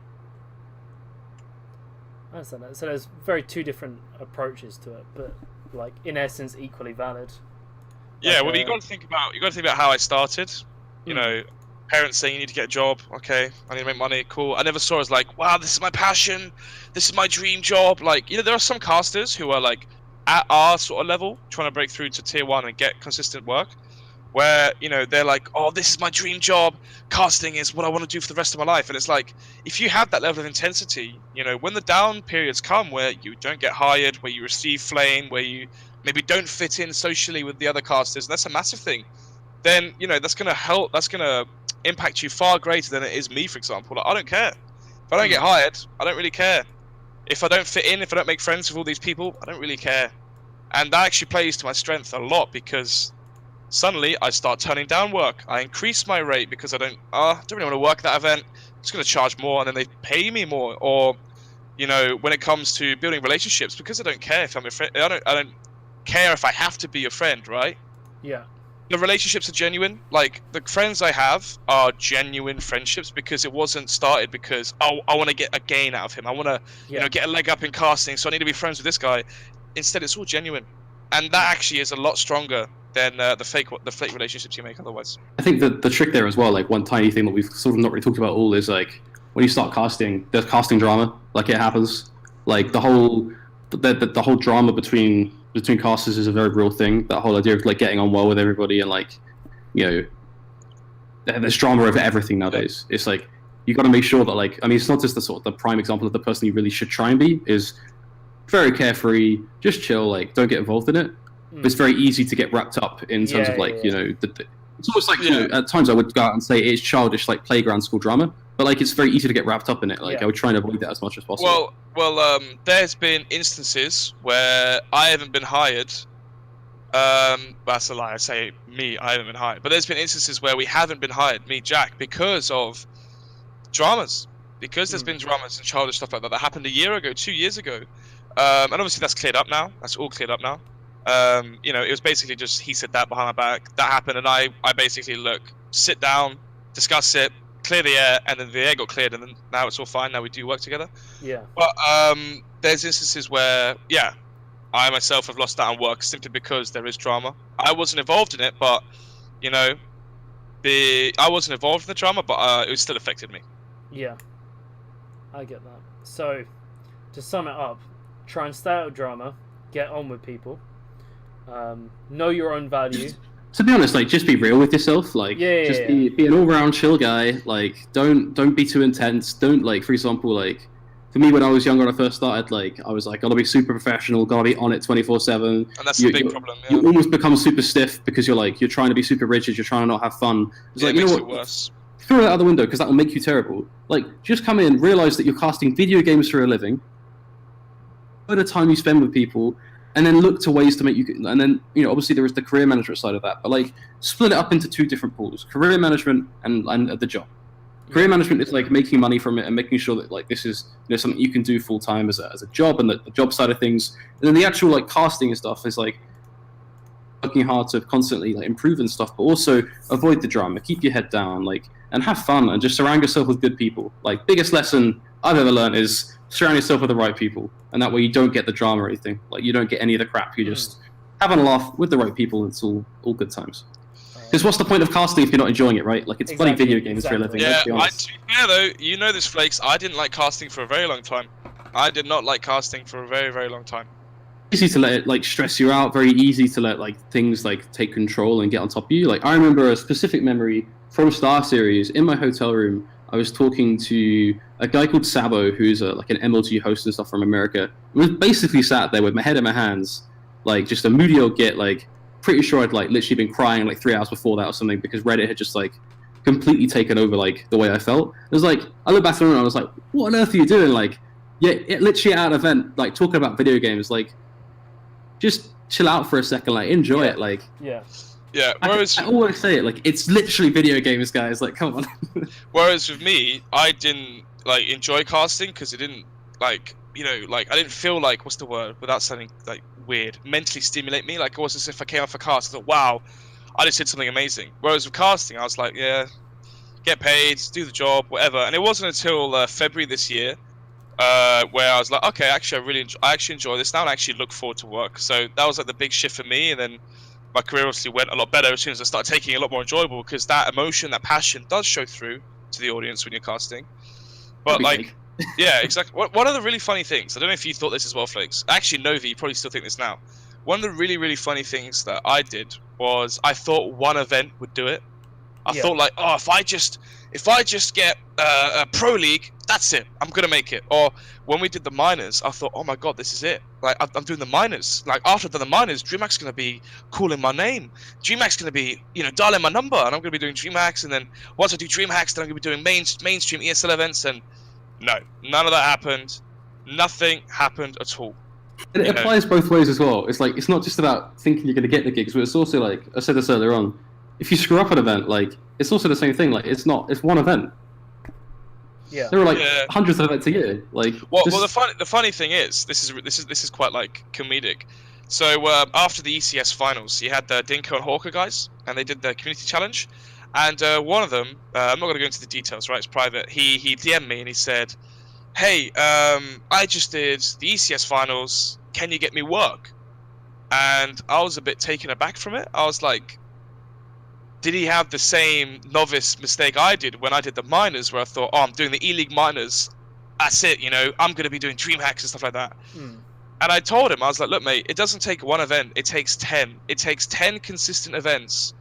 I understand that. So there's two different approaches to it, but, like, in essence, equally valid. Yeah, well, you got to think about how I started. You know, parents saying you need to get a job. Okay, I need to make money. Cool. I never saw it as like, wow, this is my passion. This is my dream job. Like, you know, there are some casters who are like at our sort of level, trying to break through to tier 1 and get consistent work. where, you know, they're like, oh, this is my dream job, casting is what I want to do for the rest of my life. And it's like, if you have that level of intensity, you know, when the down periods come where you don't get hired, where you receive flame, where you maybe don't fit in socially with the other casters, that's a massive thing, then, you know, that's going to impact you far greater than it is me, for example. Like, I don't care. If I don't get hired, I don't really care. If I don't fit in, if I don't make friends with all these people, I don't really care. And that actually plays to my strength a lot, because suddenly I start turning down work. I increase my rate because I don't really want to work that event. I'm just going to charge more, and then they pay me more. Or, you know, when it comes to building relationships, because I don't care if I'm a friend, I don't care if I have to be your friend, right? Yeah. The relationships are genuine. Like, the friends I have are genuine friendships, because it wasn't started because, oh, I want to get a gain out of him. I want to, you know, get a leg up in casting, so I need to be friends with this guy. Instead, it's all genuine, and that actually is a lot stronger than the fake relationships you make otherwise. I think the trick there as well, like one tiny thing that we've sort of not really talked about all, is like when you start casting, there's casting drama. Like, it happens. Like the whole drama between casters is a very real thing. That whole idea of like getting on well with everybody, and like, you know, there's drama over everything nowadays. It's like you got to make sure that, like, I mean, it's not just the prime example of the person you really should try and be is very carefree, just chill, like don't get involved in it. But it's very easy to get wrapped up in terms of like, you know, it's almost like, you know, at times I would go out and say it's childish, like playground school drama, but like it's very easy to get wrapped up in it. Like I would try and avoid that as much as possible. Well, there's been instances where I haven't been hired. That's a lie. I say me, I haven't been hired. But there's been instances where we haven't been hired, me, Jack, because of dramas. Because there's been dramas and childish stuff like that happened a year ago, 2 years ago. And obviously that's cleared up now. That's all cleared up now. You know, it was basically just he said that behind my back. That happened, and I basically sit down, discuss it, clear the air, and then the air got cleared, and then now it's all fine. Now we do work together. Yeah. But there's instances where, I myself have lost out on work simply because there is drama. I wasn't involved in it, but you know, I wasn't involved in the drama, but it still affected me. Yeah, I get that. So, to sum it up, try and stay out of drama, get on with people, know your own value. To be honest, like, just be real with yourself. Like, be an all-round chill guy. Like, don't be too intense. Don't, like, for example, like, for me when I was younger, when I first started, like, I was like, gotta be super professional, gotta be on it 24/7. And that's a big problem. Yeah. You almost become super stiff because you're trying to be super rigid. You're trying to not have fun. It's like, it makes you know it what? worse. Throw that out the window, because that will make you terrible. Like, just come in, realize that you're casting video games for a living. At the time you spend with people, and then look to ways to make you. And then, you know, obviously there is the career management side of that, but like split it up into two different pools: career management and the job. Career management is like making money from it and making sure that like this is, you know, something you can do full time as a job, and the job side of things. And then the actual like casting and stuff is like working hard to constantly like improve and stuff, but also avoid the drama, keep your head down, like, and have fun, and just surround yourself with good people. Like, biggest lesson I've ever learned is surround yourself with the right people, and that way you don't get the drama or anything. Like, you don't get any of the crap. You just having a laugh with the right people. And it's all good times. Because what's the point of casting if you're not enjoying it, right? Like, it's bloody video games for a living. Yeah, let's be honest. to be fair though, you know this, Flakes. I didn't like casting for a very long time. I did not like casting for a very, very long time. Easy to let it like stress you out. Very easy to let like things like take control and get on top of you. Like, I remember a specific memory from Star Series in my hotel room. I was talking to a guy called Sabo, who's like an MLG host and stuff from America. I was basically sat there with my head in my hands, like just a moody old git, like pretty sure I'd like literally been crying like 3 hours before that or something, because Reddit had just like completely taken over like the way I felt. It was like, I look back at it and I was like, what on earth are you doing? Like, literally at an event, like talking about video games, like just chill out for a second, like enjoy it, like. Yeah, whereas I always say it, like, it's literally video games, guys. Like, come on. Whereas with me, I didn't like enjoy casting because it didn't, like, you know, like I didn't feel like, what's the word without sounding like weird, mentally stimulate me. Like, it was as if I came off a cast, I thought, wow, I just did something amazing. Whereas with casting, I was like, yeah, get paid, do the job, whatever. And it wasn't until February this year where I was like, okay, actually, I actually enjoy this now, and I actually look forward to work. So that was like the big shift for me, and then my career obviously went a lot better as soon as I started taking it a lot more enjoyable, because that emotion, that passion does show through to the audience when you're casting. But like, yeah, exactly. One of the really funny things, I don't know if you thought this as well, Flakes. Actually, Novi, you probably still think this now. one of the really, really funny things that I did was I thought one event would do it. I thought like, oh, if I just get a pro league, that's it. I'm gonna make it. Or when we did the minors, I thought, oh my god, this is it. Like I'm doing the minors. Like after I've done the minors, DreamHack's gonna be calling my name. DreamHack's gonna be, dialing my number, and I'm gonna be doing DreamHacks. And then once I do DreamHacks, then I'm gonna be doing mainstream ESL events. And no, none of that happened. Nothing happened at all. And it applies both ways as well. It's like, it's not just about thinking you're gonna get the gigs, but it's also like, I said this earlier on, if you screw up an event, like, it's also the same thing. Like, it's one event. Yeah. There are like hundreds of events a year. Like, well, the funny thing is, this is quite like comedic. So after the ECS finals, you had the Dinko and Hawker guys, and they did the community challenge. And one of them, I'm not going to go into the details, right? It's private. He DM'd me and he said, "Hey, I just did the ECS finals. Can you get me work?" And I was a bit taken aback from it. I was like, did he have the same novice mistake I did when I did the minors, where I thought, oh, I'm doing the E-League minors, that's it, I'm going to be doing DreamHacks and stuff like that. And I told him, I was like, look, mate, it doesn't take one event, it takes 10. It takes 10 consistent events.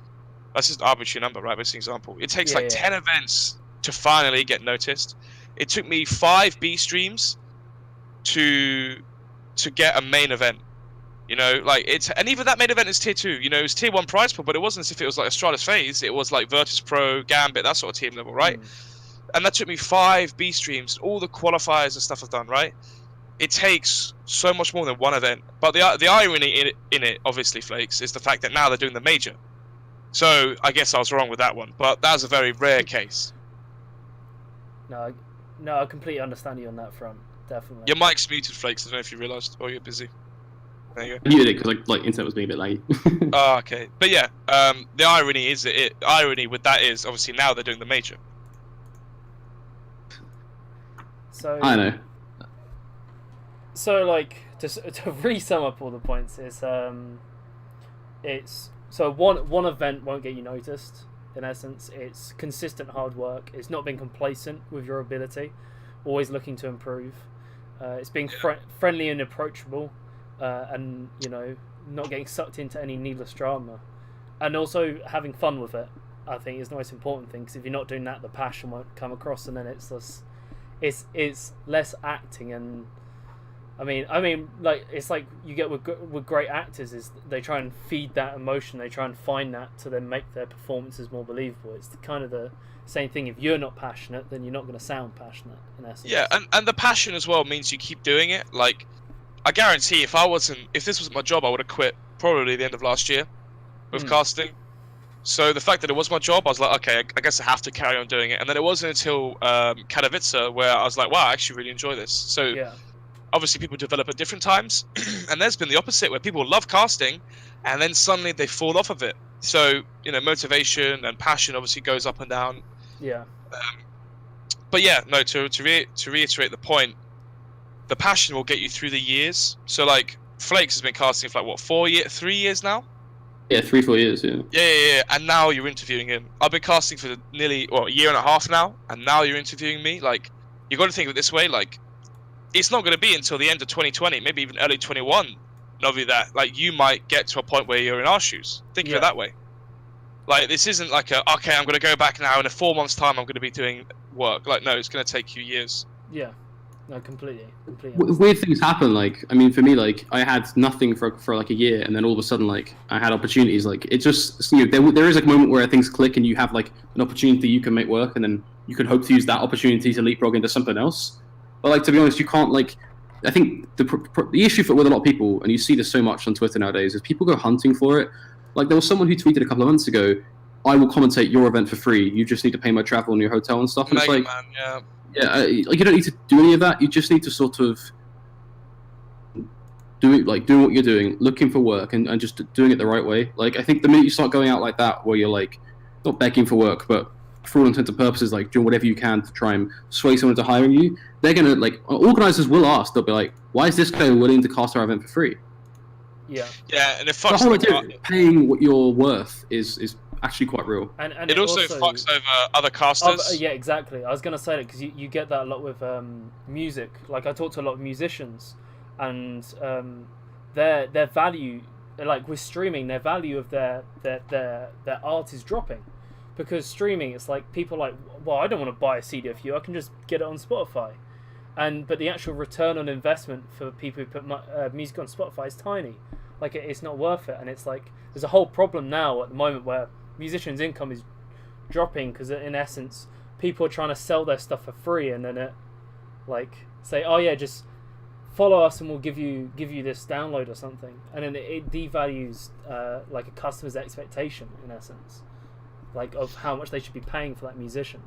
That's just an arbitrary number, right? That's an example. It takes 10 events to finally get noticed. It took me 5 B streams to get a main event. And even that main event is tier 2. It was tier 1 prize pool, but it wasn't as if it was like Astralis FaZe. It was like Virtus Pro, Gambit, that sort of team level, right? And that took me 5 B streams, all the qualifiers and stuff I've done, right? It takes so much more than one event. But the irony in it, obviously, Flakes, is the fact that now they're doing the major. So I guess I was wrong with that one, but that was a very rare case. No, I completely understand you on that front, definitely. Your mic's muted, Flakes. I don't know if you realised, or you're busy. There you go. I muted it because like internet was being a bit laggy. Oh, okay. But yeah, the irony with that is obviously now they're doing the major. So I know. So like to re-sum up all the points is it's so one event won't get you noticed. In essence, it's consistent hard work. It's not being complacent with your ability, always looking to improve. It's being friendly and approachable. And not getting sucked into any needless drama, and also having fun with it, I think, is the most important thing. Because if you're not doing that, the passion won't come across, and then it's less acting. And I mean, like it's like you get with great actors is they try and feed that emotion, they try and find that to then make their performances more believable. It's kind of the same thing. If you're not passionate, then you're not going to sound passionate. In essence, yeah, and the passion as well means you keep doing it. Like, I guarantee if this wasn't my job, I would have quit probably the end of last year with casting. So the fact that it was my job, I was like, okay, I guess I have to carry on doing it. And then it wasn't until Katowice where I was like, wow, I actually really enjoy this. So obviously people develop at different times. And there's been the opposite where people love casting and then suddenly they fall off of it. So, motivation and passion obviously goes up and down. Yeah. But yeah, no, to reiterate the point, the passion will get you through the years. So like Flakes has been casting for like what 3 years now? Yeah, 3-4 years. Yeah. Yeah. And now you're interviewing him. I've been casting for nearly a year and a half now, and now you're interviewing me. Like, you got to think of it this way. Like, it's not going to be until the end of 2020, maybe even early 21, Novi, that like you might get to a point where you're in our shoes. Think of it that way. Like, this isn't like okay, I'm going to go back now in a 4 months' time. I'm going to be doing work. Like, no, it's going to take you years. Yeah. No, completely. Weird things happen. Like, I mean, for me, like, I had nothing for like a year, and then all of a sudden, like, I had opportunities. Like, it just, there is like a moment where things click, and you have like an opportunity you can make work, and then you can hope to use that opportunity to leapfrog into something else. But like, to be honest, you can't like. I think the issue with a lot of people, and you see this so much on Twitter nowadays, is people go hunting for it. Like, there was someone who tweeted a couple of months ago, "I will commentate your event for free. You just need to pay my travel and your hotel and stuff." And it's like, man, yeah. Yeah, like you don't need to do any of that. You just need to sort of doing what you're doing, looking for work, and just doing it the right way. Like, I think the minute you start going out like that, where you're like not begging for work, but for all intents and purposes, like doing whatever you can to try and sway someone into hiring you, they're gonna like organizers will ask. They'll be like, "Why is this guy willing to cast our event for free?" Yeah. Yeah, and it fucks the whole idea. Paying what you're worth is actually quite real. And it also fucks over other casters. Yeah, exactly. I was going to say that because you get that a lot with music. Like, I talk to a lot of musicians, and their value, like with streaming, their value of their art is dropping, because streaming, it's like people are like, well, I don't want to buy a CD of you, I can just get it on Spotify, but the actual return on investment for people who put music on Spotify is tiny. Like it's not worth it, and it's like there's a whole problem now at the moment where musicians' income is dropping because in essence people are trying to sell their stuff for free, and then it like say, oh yeah, just follow us and we'll give you this download or something, and then it devalues like a customer's expectation in essence, like of how much they should be paying for that musician.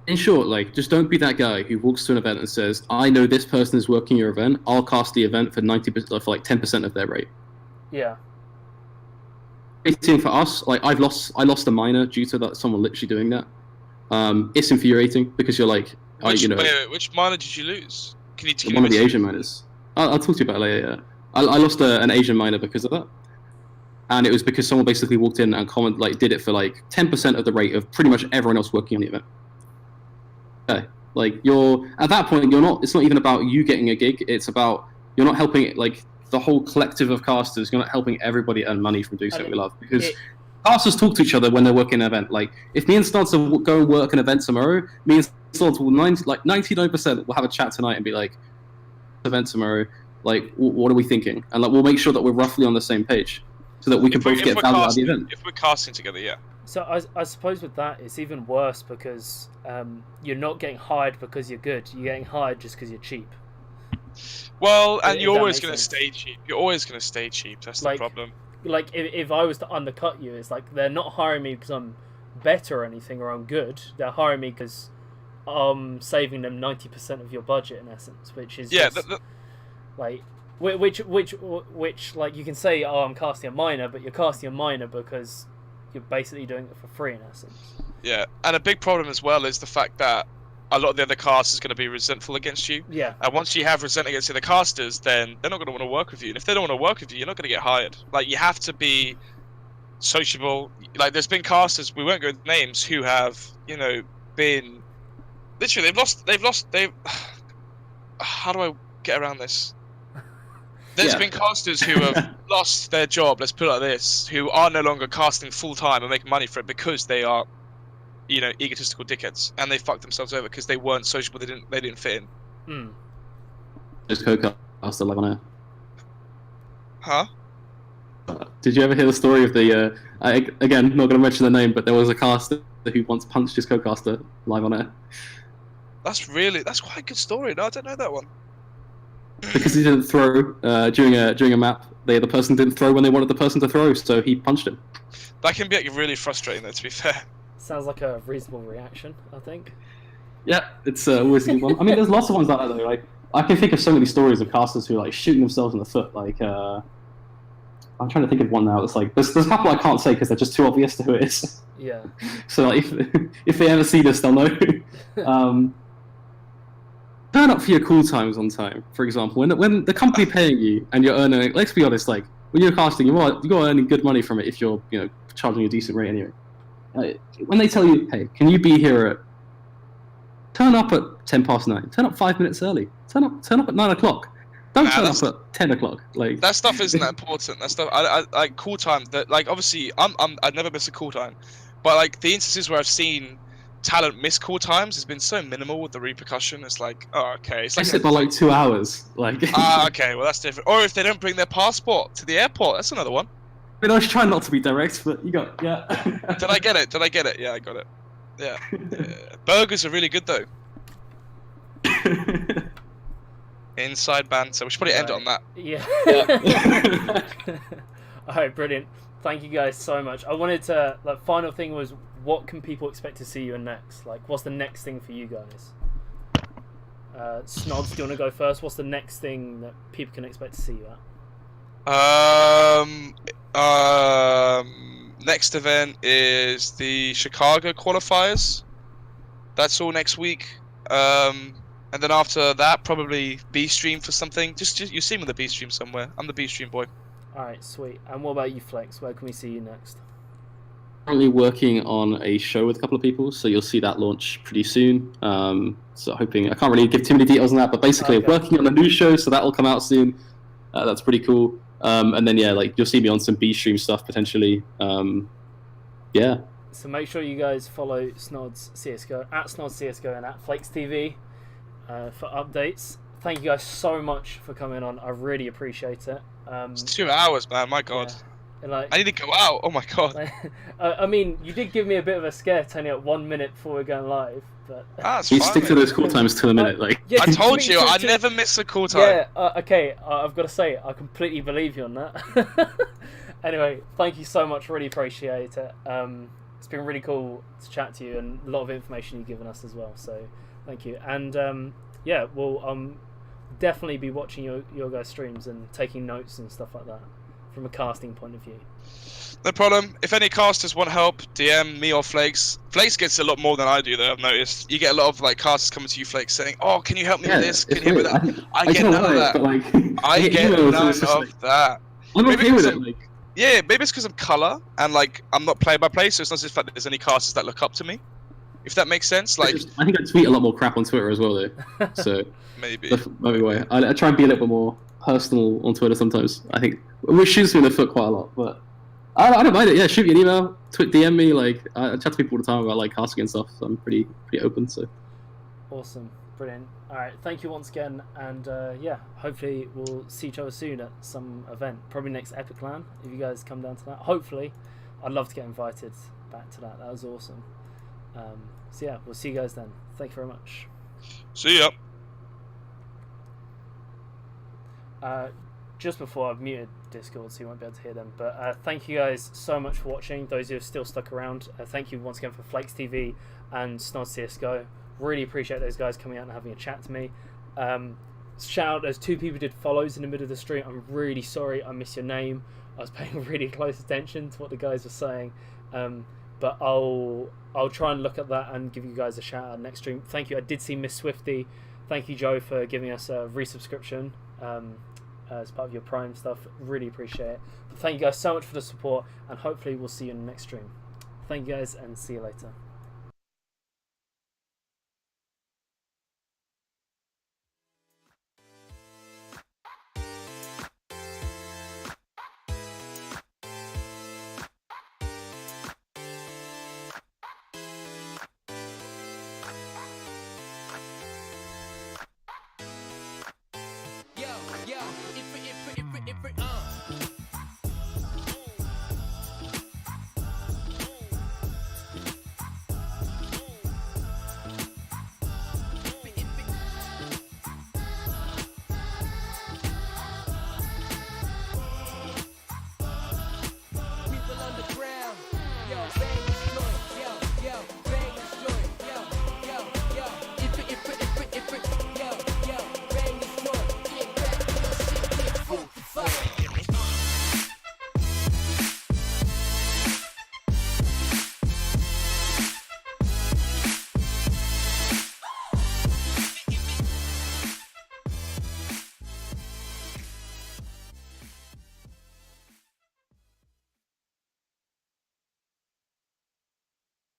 In short, like, just don't be that guy who walks to an event and says, I know this person is working your event, I'll cast the event for 90%, for like 10% of their rate. Yeah. Infuriating for us, like I lost a minor due to that, someone literally doing that. It's infuriating because you're like, which minor did you lose? Can you one of the Asian minors. I'll talk to you about it later. Yeah. I lost an Asian minor because of that, and it was because someone basically walked in and did it for like 10% of the rate of pretty much everyone else working on the event. Okay, like you're at that point, it's not even about you getting a gig. It's about you're not helping it, like the whole collective of casters. You're not helping everybody earn money from doing something we love, because casters talk to each other when they're working an event. Like if me and Stance will go and work an event tomorrow, me and Stance will 99% will have a chat tonight and be like, event tomorrow, like what are we thinking, and like we'll make sure that we're roughly on the same page so that we can both get value out of the event. If we're casting together, yeah. So I suppose with that it's even worse because you're not getting hired because you're good. You're getting hired just because you're cheap. Well, and you're always going to stay cheap. You're always going to stay cheap. That's the problem. Like if I was to undercut you, it's like they're not hiring me because I'm better or anything or I'm good. They're hiring me because I'm saving them 90% of your budget in essence, which is like which like you can say, oh, I'm casting a minor, but you're casting a minor because you're basically doing it for free in essence. Yeah, and a big problem as well is the fact that a lot of the other cast is going to be resentful against you. Yeah. And once you have resentment against the other casters, then they're not going to want to work with you. And if they don't want to work with you, you're not going to get hired. Like, you have to be sociable. Like, there's been casters, we won't go with names, who have, been... Literally, how do I get around this? There's been casters who have lost their job, let's put it like this, who are no longer casting full-time and making money for it because they are... egotistical dickheads, and they fucked themselves over because they weren't sociable. They didn't fit in. Just co-caster live on air. Huh? Did you ever hear the story of the? Again, not going to mention the name, but there was a caster who once punched his co-caster live on air. That's quite a good story. No, I don't know that one. Because he didn't throw during a map. The other person didn't throw when they wanted the person to throw, so he punched him. That can be really frustrating, though. To be fair. Sounds like a reasonable reaction, I think. Yeah, it's always a good one. I mean, there's lots of ones like that, though. Like, I can think of so many stories of casters who are, like, shooting themselves in the foot. Like, I'm trying to think of one now. It's like, there's a couple I can't say because they're just too obvious to who it is. Yeah. So, like, if they ever see this, they'll know. Turn up for your call times on time, for example. When the company paying you and you're earning, let's be honest, like, when you're casting, you're earning good money from it if you're, charging a decent rate anyway. When they tell you, hey, can you be here turn up at 9:10, turn up 5 minutes early, turn up at 9 o'clock, don't turn up at 10 o'clock. Like, that stuff isn't that important. That stuff, I like call time, that, like, obviously I'd never miss a call time, but like the instances where I've seen talent miss call times has been so minimal with the repercussion. It's like, oh, okay, it's like I sit by like 2 hours, like. Okay, well that's different. Or if they don't bring their passport to the airport, that's another one. I mean, I was trying not to be direct, but you got, yeah. Did I get it? Yeah, I got it. Yeah. Burgers are really good, though. Inside banter. We should probably end it on that. Yeah. Alright, brilliant. Thank you guys so much. I wanted to, like, final thing was, what can people expect to see you in next? Like, what's the next thing for you guys? Snods, do you want to go first? What's the next thing that people can expect to see you at? Next event is the Chicago qualifiers. That's all next week. And then after that, probably B stream for something. Just you see me on the B stream somewhere. I'm the B stream boy. All right, sweet. And what about you, Flex? Where can we see you next? Currently working on a show with a couple of people, so you'll see that launch pretty soon. So hoping, I can't really give too many details on that, but basically working on a new show, so that will come out soon. That's pretty cool. And then yeah, like you'll see me on some B stream stuff potentially. Yeah. So make sure you guys follow Snod's CSGO at Snod's CSGO and at Flakes TV for updates. Thank you guys so much for coming on. I really appreciate it. It's 2 hours, man. My God. Yeah. Like, I need to go out. Oh my God. I mean, you did give me a bit of a scare turning up 1 minute before we're going live, but You stick to those call times to a minute, like. Yeah, I told you, I never miss a call time. Yeah, okay, I've got to say, I completely believe you on that. Anyway, thank you so much, really appreciate it. It's been really cool to chat to you and a lot of information you've given us as well, so thank you. And yeah, we'll definitely be watching your guys' streams and taking notes and stuff like that from a casting point of view. No problem. If any casters want help, DM me or Flakes. Flakes gets a lot more than I do, though. I've noticed. You get a lot of like casters coming to you, Flakes, saying, "Oh, can you help me with this? Can you help me with that?" I get none of that. Like, I get none of that. I'm okay with it. Like, yeah, maybe it's because I'm color and like I'm not play by play, so it's not as if there's any casters that look up to me. If that makes sense, like I think I tweet a lot more crap on Twitter as well, though. So maybe. Anyway, I try and be a little bit more personal on Twitter sometimes. I think which shoots me in the foot quite a lot, but I don't mind it. Yeah, shoot me an email, DM me. Like I chat to people all the time about like casting and stuff. So I'm pretty open. So awesome, brilliant. All right, thank you once again, and yeah, hopefully we'll see each other soon at some event. Probably next Epic LAN if you guys come down to that. Hopefully, I'd love to get invited back to that. That was awesome. So yeah, we'll see you guys then. Thank you very much. See ya. Just before, I've muted Discord so you won't be able to hear them, but thank you guys so much for watching. Those who have still stuck around, thank you once again for Flakes TV and Snod CSGO. Really appreciate those guys coming out and having a chat to me. Shout out, there's 2 people who did follows in the middle of the stream. I'm really sorry I missed your name. I was paying really close attention to what the guys were saying, but I'll try and look at that and give you guys a shout out next stream. Thank you. I did see Miss Swifty. Thank you, Joe, for giving us a resubscription as part of your Prime stuff. Really appreciate it. But thank you guys so much for the support, and hopefully we'll see you in the next stream. Thank you guys, and see you later.